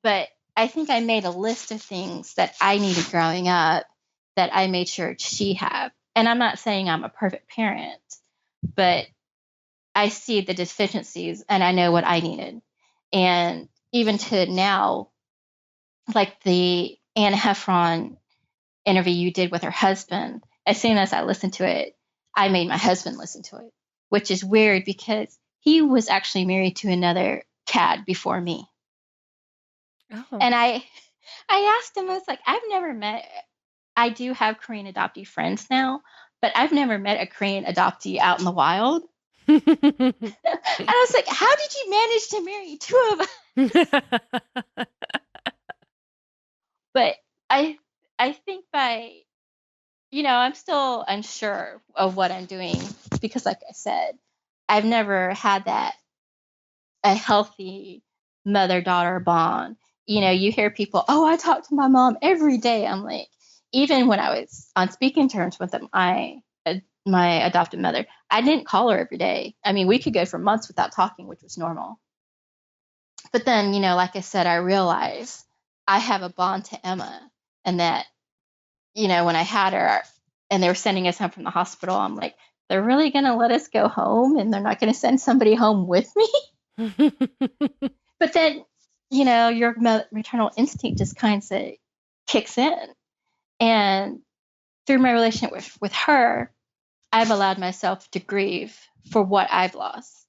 But I think I made a list of things that I needed growing up that I made sure she had. And I'm not saying I'm a perfect parent, but I see the deficiencies and I know what I needed. And even to now, like the Anna Heffron interview you did with her husband, as soon as I listened to it, I made my husband listen to it, which is weird because he was actually married to another CAD before me. Oh. And I asked him, I was like, I do have Korean adoptee friends now, but I've never met a Korean adoptee out in the wild. And I was like, how did you manage to marry two of us? But I think I'm still unsure of what I'm doing because, like I said, I've never had a healthy mother-daughter bond. You hear people, oh, I talk to my mom every day. I'm like, even when I was on speaking terms with my adopted mother, I didn't call her every day. I mean, we could go for months without talking, which was normal. But then, like I said, I realized I have a bond to Emma, and that, when I had her and they were sending us home from the hospital, I'm like, they're really going to let us go home and they're not going to send somebody home with me? But then, your maternal instinct just kind of kicks in. And through my relationship with her, I've allowed myself to grieve for what I've lost.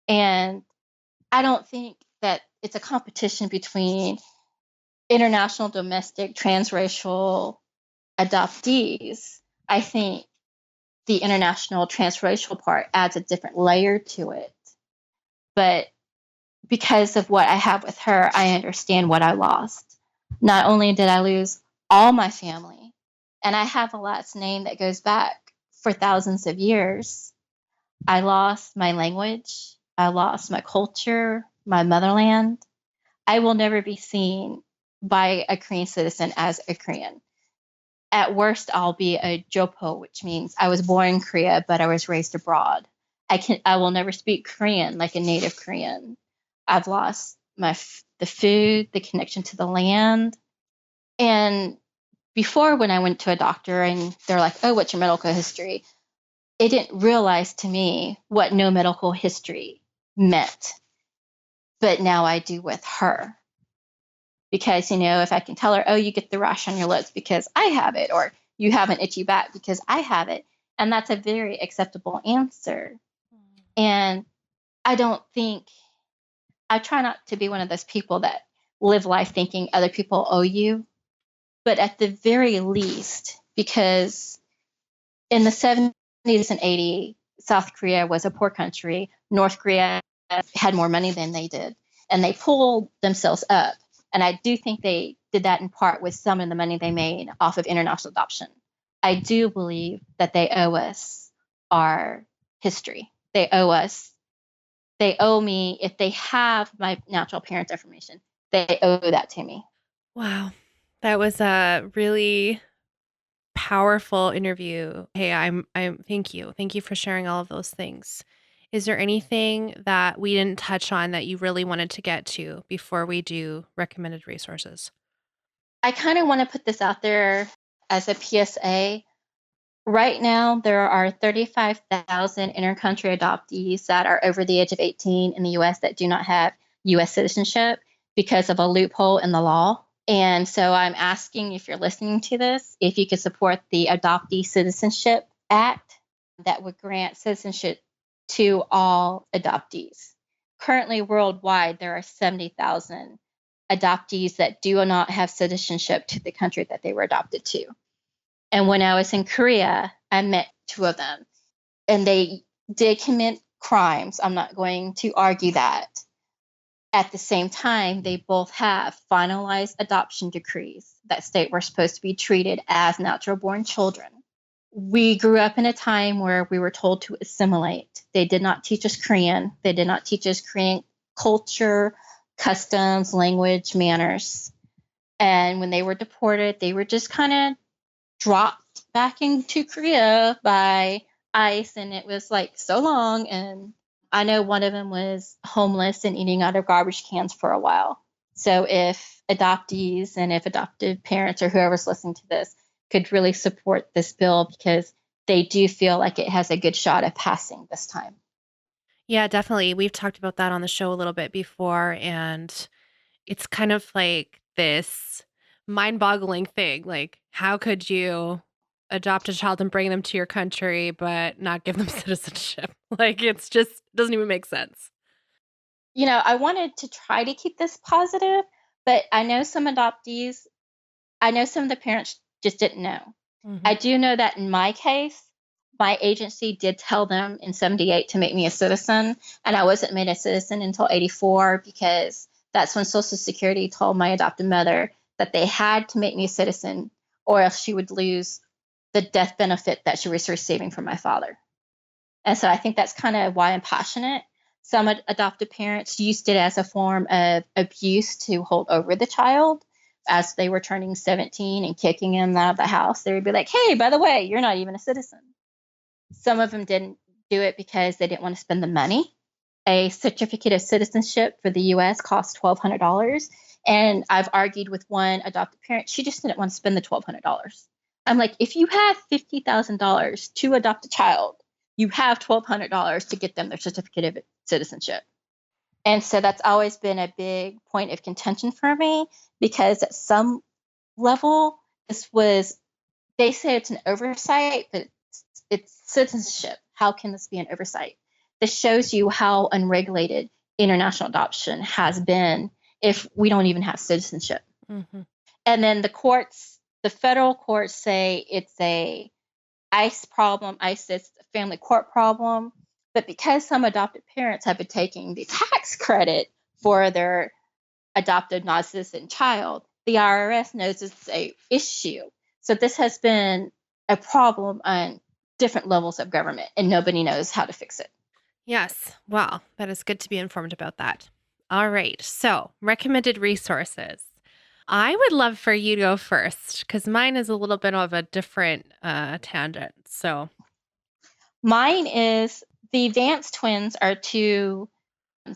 And I don't think that it's a competition between international, domestic, transracial adoptees. I think the international transracial part adds a different layer to it. But because of what I have with her, I understand what I lost. Not only did I lose all my family, and I have a last name that goes back for thousands of years, I lost my language, I lost my culture, my motherland. I will never be seen by a Korean citizen as a Korean. At worst, I'll be a Jopo, which means I was born in Korea, but I was raised abroad. I will never speak Korean like a native Korean. I've lost the food, the connection to the land. And before, when I went to a doctor and they're like, "Oh, what's your medical history?" It didn't realize to me what no medical history meant. But now I do with her. Because, if I can tell her, "Oh, you get the rash on your lips because I have it," or "You have an itchy back because I have it." And that's a very acceptable answer. And I don't think, I try not to be one of those people that live life thinking other people owe you. But at the very least, because in the 70s and 80s, South Korea was a poor country. North Korea had more money than they did. And they pulled themselves up. And I do think they did that in part with some of the money they made off of international adoption. I do believe that they owe us our history. They owe me, if they have my natural parents' information, they owe that to me. Wow. That was a really powerful interview. Hey, I'm thank you. Thank you for sharing all of those things. Is there anything that we didn't touch on that you really wanted to get to before we do recommended resources? I kind of want to put this out there as a PSA. Right now, there are 35,000 intercountry adoptees that are over the age of 18 in the US that do not have US citizenship because of a loophole in the law. And so I'm asking, if you're listening to this, if you could support the Adoptee Citizenship Act that would grant citizenship to all adoptees. Currently, worldwide, there are 70,000 adoptees that do not have citizenship to the country that they were adopted to. And when I was in Korea, I met two of them, and they did commit crimes. I'm not going to argue that. At the same time, they both have finalized adoption decrees that state we're supposed to be treated as natural born children. We grew up in a time where we were told to assimilate. They did not teach us Korean. They did not teach us Korean culture, customs, language, manners. And when they were deported, they were just kind of dropped back into Korea by ICE, and it was like so long. And I know one of them was homeless and eating out of garbage cans for a while. So if adoptees and if adoptive parents or whoever's listening to this could really support this bill, because they do feel like it has a good shot at passing this time. Yeah, definitely. We've talked about that on the show a little bit before, and it's kind of like this mind-boggling thing. Like, how could you adopt a child and bring them to your country but not give them citizenship? Like, it's just doesn't even make sense. I wanted to try to keep this positive, but I know some adoptees, I know some of the parents just didn't know. I do know that in my case, my agency did tell them in 78 to make me a citizen, and I wasn't made a citizen until 84, because that's when Social Security told my adopted mother that they had to make me a citizen or else she would lose the death benefit that she was receiving from my father. And so I think that's kind of why I'm passionate. Some adoptive parents used it as a form of abuse to hold over the child as they were turning 17 and kicking him out of the house. They would be like, "Hey, by the way, you're not even a citizen." Some of them didn't do it because they didn't want to spend the money. A certificate of citizenship for the US costs $1,200. And I've argued with one adopted parent, she just didn't want to spend the $1,200. I'm like, if you have $50,000 to adopt a child, you have $1,200 to get them their certificate of citizenship. And so that's always been a big point of contention for me, because at some level, they say it's an oversight, but it's citizenship. How can this be an oversight? This shows you how unregulated international adoption has been if we don't even have citizenship. Mm-hmm. And then the federal courts say it's a ICE problem. ICE is a family court problem. But because some adopted parents have been taking the tax credit for their adopted non-citizen child, the IRS knows it's a issue. So this has been a problem on different levels of government, and nobody knows how to fix it. Yes. Well, that is good to be informed about that. All right. So, recommended resources. I would love for you to go first because mine is a little bit of a different tangent. So, Mine is the Vance twins are two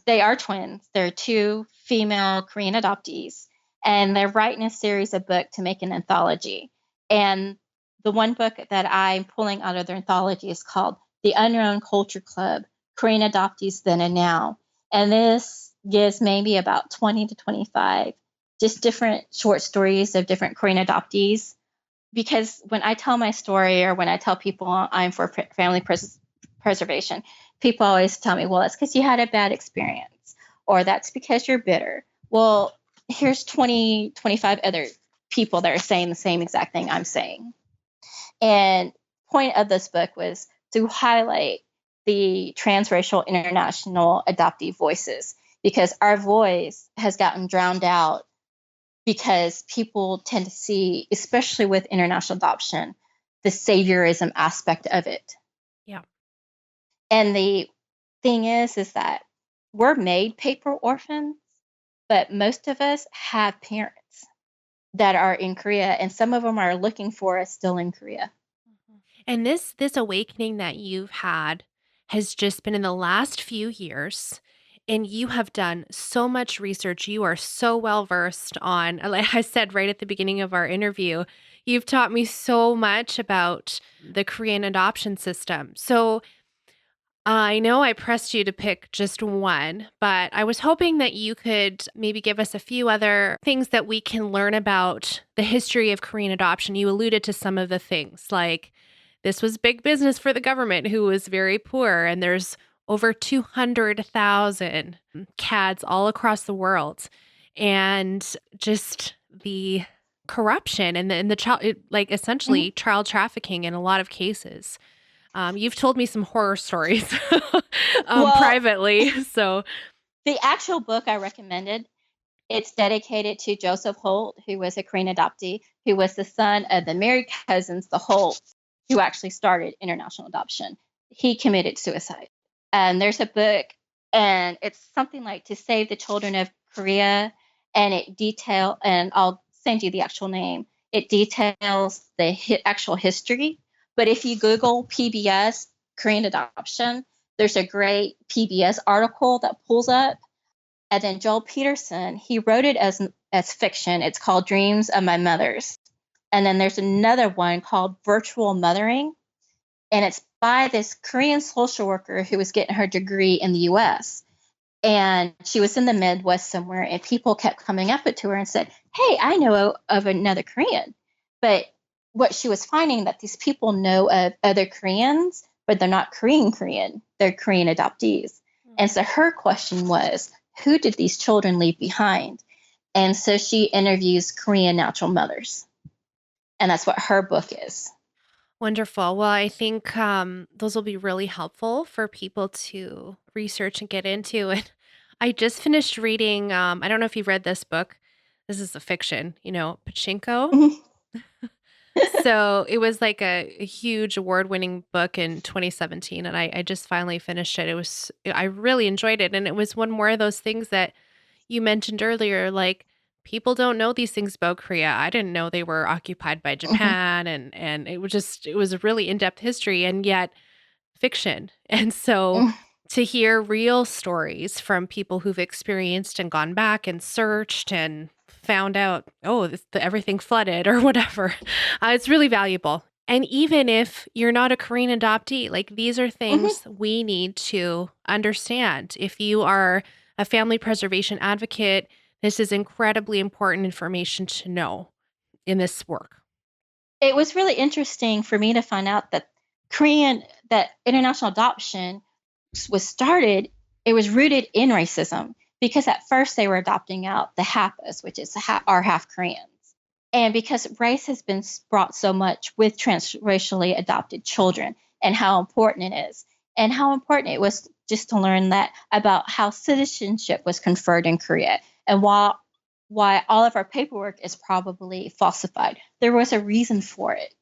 They are twins. They're two female Korean adoptees, and they're writing a series of books to make an anthology. And the one book that I'm pulling out of their anthology is called The Unknown Culture Club, Korean Adoptees Then and Now. And this gives maybe about 20 to 25 just different short stories of different Korean adoptees. Because when I tell my story, or when I tell people I'm for family preservation, people always tell me, well, that's because you had a bad experience, or that's because you're bitter. Well, here's 20, 25 other people that are saying the same exact thing I'm saying. And point of this book was to highlight the transracial international adoptee voices, because our voice has gotten drowned out because people tend to see, especially with international adoption, the saviorism aspect of it. Yeah. And the thing is that we're made paper orphans, but most of us have parents that are in Korea, and some of them are looking for us still in Korea. And this awakening that you've had has just been in the last few years, and you have done so much research. You are so well versed on, like I said right at the beginning of our interview, you've taught me so much about the Korean adoption system. So I know I pressed you to pick just one, but I was hoping that you could maybe give us a few other things that we can learn about the history of Korean adoption. You alluded to some of the things, like this was big business for the government, who was very poor, and there's over 200,000 CADs all across the world. And just the corruption and the child, like essentially child trafficking in a lot of cases. You've told me some horror stories Well, privately. So the actual book I recommended, it's dedicated to Joseph Holt, who was a Korean adoptee, who was the son of the married cousins, the Holt, who actually started international adoption. He committed suicide. And there's a book, and it's something like To Save the Children of Korea, and and I'll send you the actual name. It details the actual history. But if you Google PBS Korean adoption, there's a great PBS article that pulls up. And then Joel Peterson, he wrote it as fiction. It's called Dreams of My Mothers. And then there's another one called Virtual Mothering. And it's by this Korean social worker who was getting her degree in the US. And she was in the Midwest somewhere, and people kept coming up to her and said, hey, I know of another Korean. But what she was finding, that these people know of other Koreans, but they're not Korean. They're Korean adoptees. Mm-hmm. And so her question was, who did these children leave behind? And so she interviews Korean natural mothers. And that's what her book is. Wonderful. Well, I think those will be really helpful for people to research and get into. And I just finished reading, I don't know if you've read this book. This is a fiction, Pachinko. Mm-hmm. So it was like a huge award-winning book in 2017. And I just finally finished it. I really enjoyed it. And it was one more of those things that you mentioned earlier, like, people don't know these things about Korea. I didn't know they were occupied by Japan, and it was a really in-depth history, and yet fiction. And so to hear real stories from people who've experienced and gone back and searched and found out, everything flooded or whatever, it's really valuable. And even if you're not a Korean adoptee, like, these are things we need to understand. If you are a family preservation advocate, this is incredibly important information to know in this work. It was really interesting for me to find out that international adoption was started, it was rooted in racism, because at first they were adopting out the Hapas, which is our half Koreans. And because race has been brought so much with transracially adopted children, and how important it is, and how important it was just to learn that about how citizenship was conferred in Korea, and why all of our paperwork is probably falsified. There was a reason for it.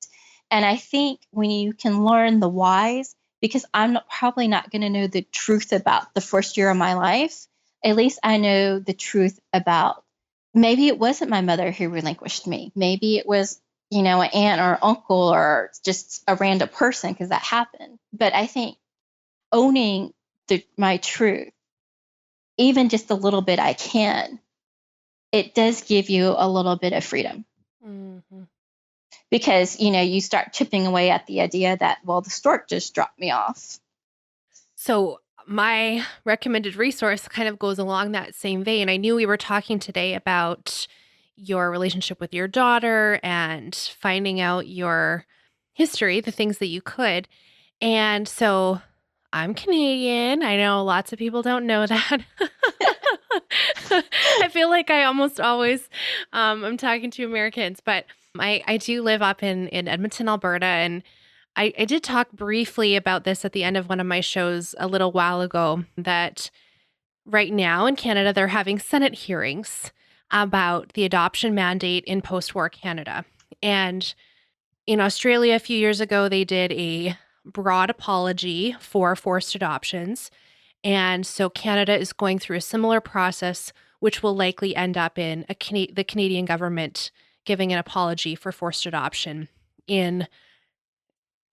And I think when you can learn the whys, because I'm probably not going to know the truth about the first year of my life, at least I know the truth about, maybe it wasn't my mother who relinquished me. Maybe it was, an aunt or uncle, or just a random person, because that happened. But I think owning my truth even just a little bit I can, it does give you a little bit of freedom. Mm-hmm. Because, you start chipping away at the idea that, well, the stork just dropped me off. So my recommended resource kind of goes along that same vein. I knew we were talking today about your relationship with your daughter and finding out your history, the things that you could. And so I'm Canadian. I know lots of people don't know that. I feel like I almost always I'm talking to Americans, but I do live up in Edmonton, Alberta, and I did talk briefly about this at the end of one of my shows a little while ago, that right now in Canada, they're having Senate hearings about the adoption mandate in post-war Canada. And in Australia, a few years ago, they did a broad apology for forced adoptions. And so Canada is going through a similar process, which will likely end up in the Canadian government giving an apology for forced adoption in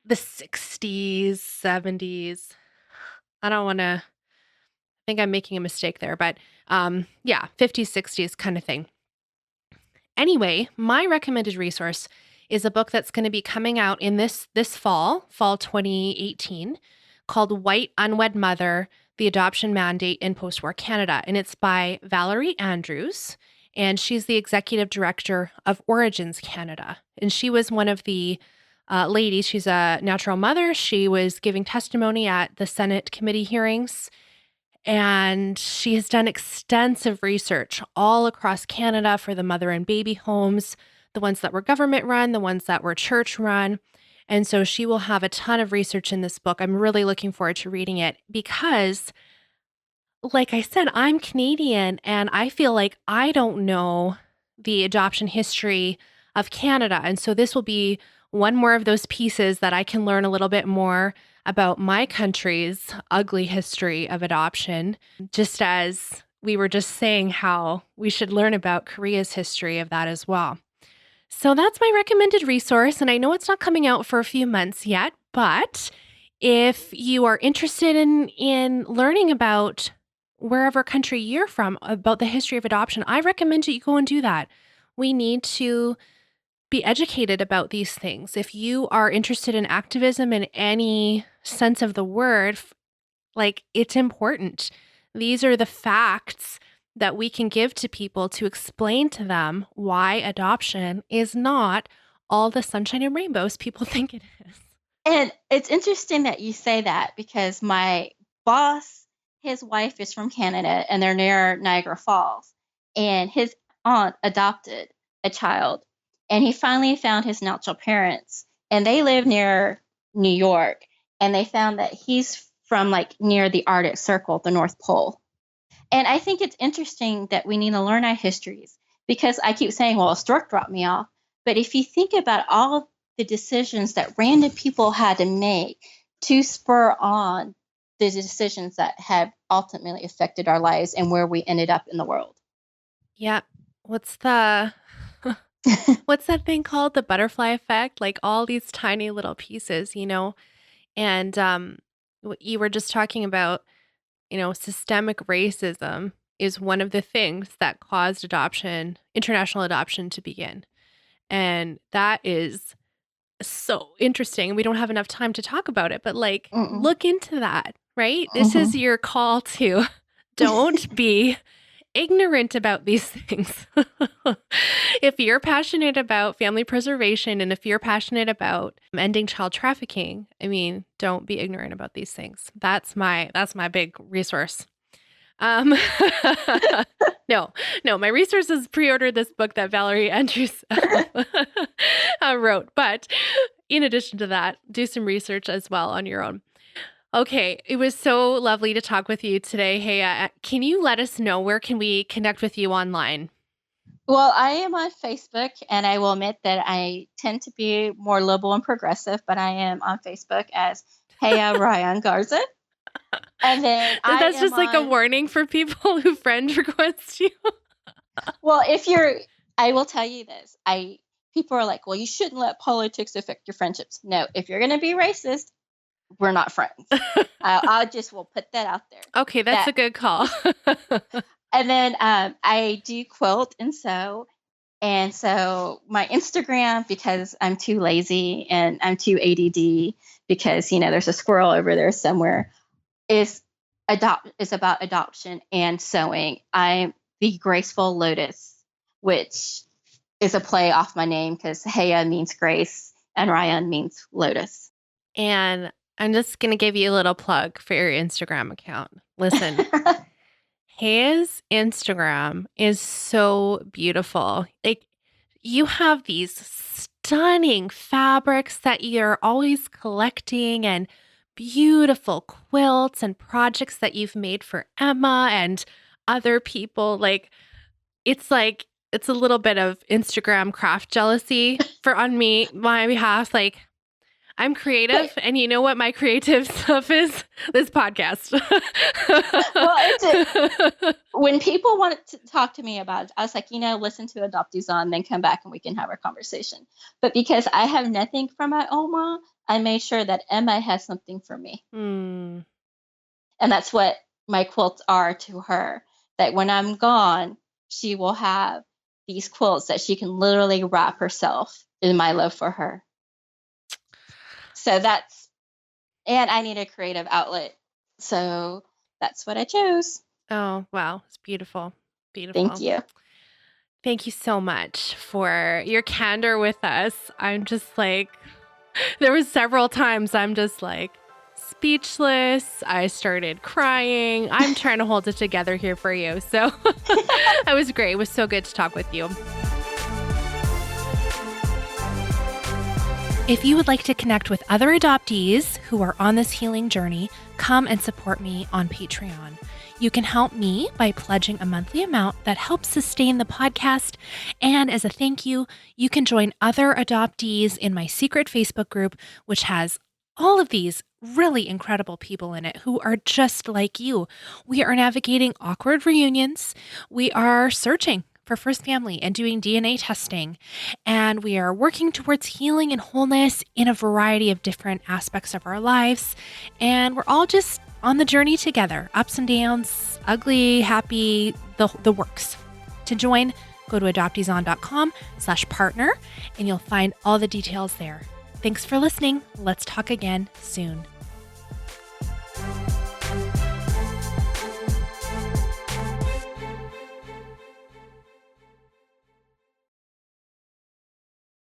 the 60s, 70s. I don't want to think I'm making a mistake there, but yeah, 50s, 60s kind of thing. Anyway, my recommended resource is a book that's going to be coming out in this fall 2018, called White Unwed Mother: The Adoption Mandate in Postwar Canada, and it's by Valerie Andrews, and she's the executive director of Origins Canada. And she was one of the ladies. She's a natural mother. She was giving testimony at the Senate committee hearings, and she has done extensive research all across Canada for the mother and baby homes, the ones that were government run, the ones that were church run. And so she will have a ton of research in this book. I'm really looking forward to reading it because, like I said, I'm Canadian and I feel like I don't know the adoption history of Canada. And so this will be one more of those pieces that I can learn a little bit more about my country's ugly history of adoption, just as we were just saying how we should learn about Korea's history of that as well. So that's my recommended resource, and I know it's not coming out for a few months yet, but if you are interested in learning about wherever country you're from, about the history of adoption, I recommend you go and do that. We need to be educated about these things. If you are interested in activism in any sense of the word, like, it's important. These are the facts that we can give to people to explain to them why adoption is not all the sunshine and rainbows people think it is. And it's interesting that you say that because my boss, his wife is from Canada and they're near Niagara Falls. And his aunt adopted a child. And he finally found his natural parents. And they live near New York. And they found that he's from like near the Arctic Circle, the North Pole. And I think it's interesting that we need to learn our histories because I keep saying, well, a stork dropped me off. But if you think about all the decisions that random people had to make to spur on the decisions that have ultimately affected our lives and where we ended up in the world. Yeah. What's that thing called? The butterfly effect? Like all these tiny little pieces, And what you were just talking about, systemic racism is one of the things that caused international adoption to begin. And that is so interesting. We don't have enough time to talk about it, but look into that, right? This is your call to don't be ignorant about these things. If you're passionate about family preservation and if you're passionate about ending child trafficking, don't be ignorant about these things. That's my big resource. No, my resource is pre-order this book that Valerie Andrews wrote. But in addition to that, do some research as well on your own. Okay, it was so lovely to talk with you today. Hey, can you let us know where can we connect with you online? Well, I am on Facebook, and I will admit that I tend to be more liberal and progressive, but I am on Facebook as Heya Ryan Garza. And then that's just like a warning for people who friend request you. Well, I will tell you this. People are like, well, you shouldn't let politics affect your friendships. No, if you're going to be racist, we're not friends. I just will put that out there. Okay, that's a good call. And then I do quilt and sew. And so my Instagram, because I'm too lazy and I'm too ADD, because there's a squirrel over there somewhere, is about adoption and sewing. I'm the Graceful Lotus, which is a play off my name because Heya means grace and Ryan means lotus. And I'm just going to give you a little plug for your Instagram account. Listen, Heya's Instagram is so beautiful. Like, you have these stunning fabrics that you're always collecting and beautiful quilts and projects that you've made for Emma and other people. It's a little bit of Instagram craft jealousy on my behalf. Like, I'm creative, and you know what my creative stuff is? This podcast. Well, when people wanted to talk to me about it, I was like, listen to Adoptees On, then come back and we can have our conversation. But because I have nothing from my Oma, I made sure that Emma has something for me. Mm. And that's what my quilts are to her, that when I'm gone, she will have these quilts that she can literally wrap herself in my love for her. So and I need a creative outlet. So that's what I chose. Oh, wow. It's beautiful. Beautiful. Thank you. Thank you so much for your candor with us. I'm just like, there was several times I'm just like speechless. I started crying. I'm trying to hold it together here for you. So that was great. It was so good to talk with you. If you would like to connect with other adoptees who are on this healing journey, come and support me on Patreon. You can help me by pledging a monthly amount that helps sustain the podcast. And as a thank you, you can join other adoptees in my secret Facebook group, which has all of these really incredible people in it who are just like you. We are navigating awkward reunions. We are searching for first family and doing DNA testing. And we are working towards healing and wholeness in a variety of different aspects of our lives. And we're all just on the journey together, ups and downs, ugly, happy, the works. To join, go to adopteeson.com/partner, and you'll find all the details there. Thanks for listening. Let's talk again soon.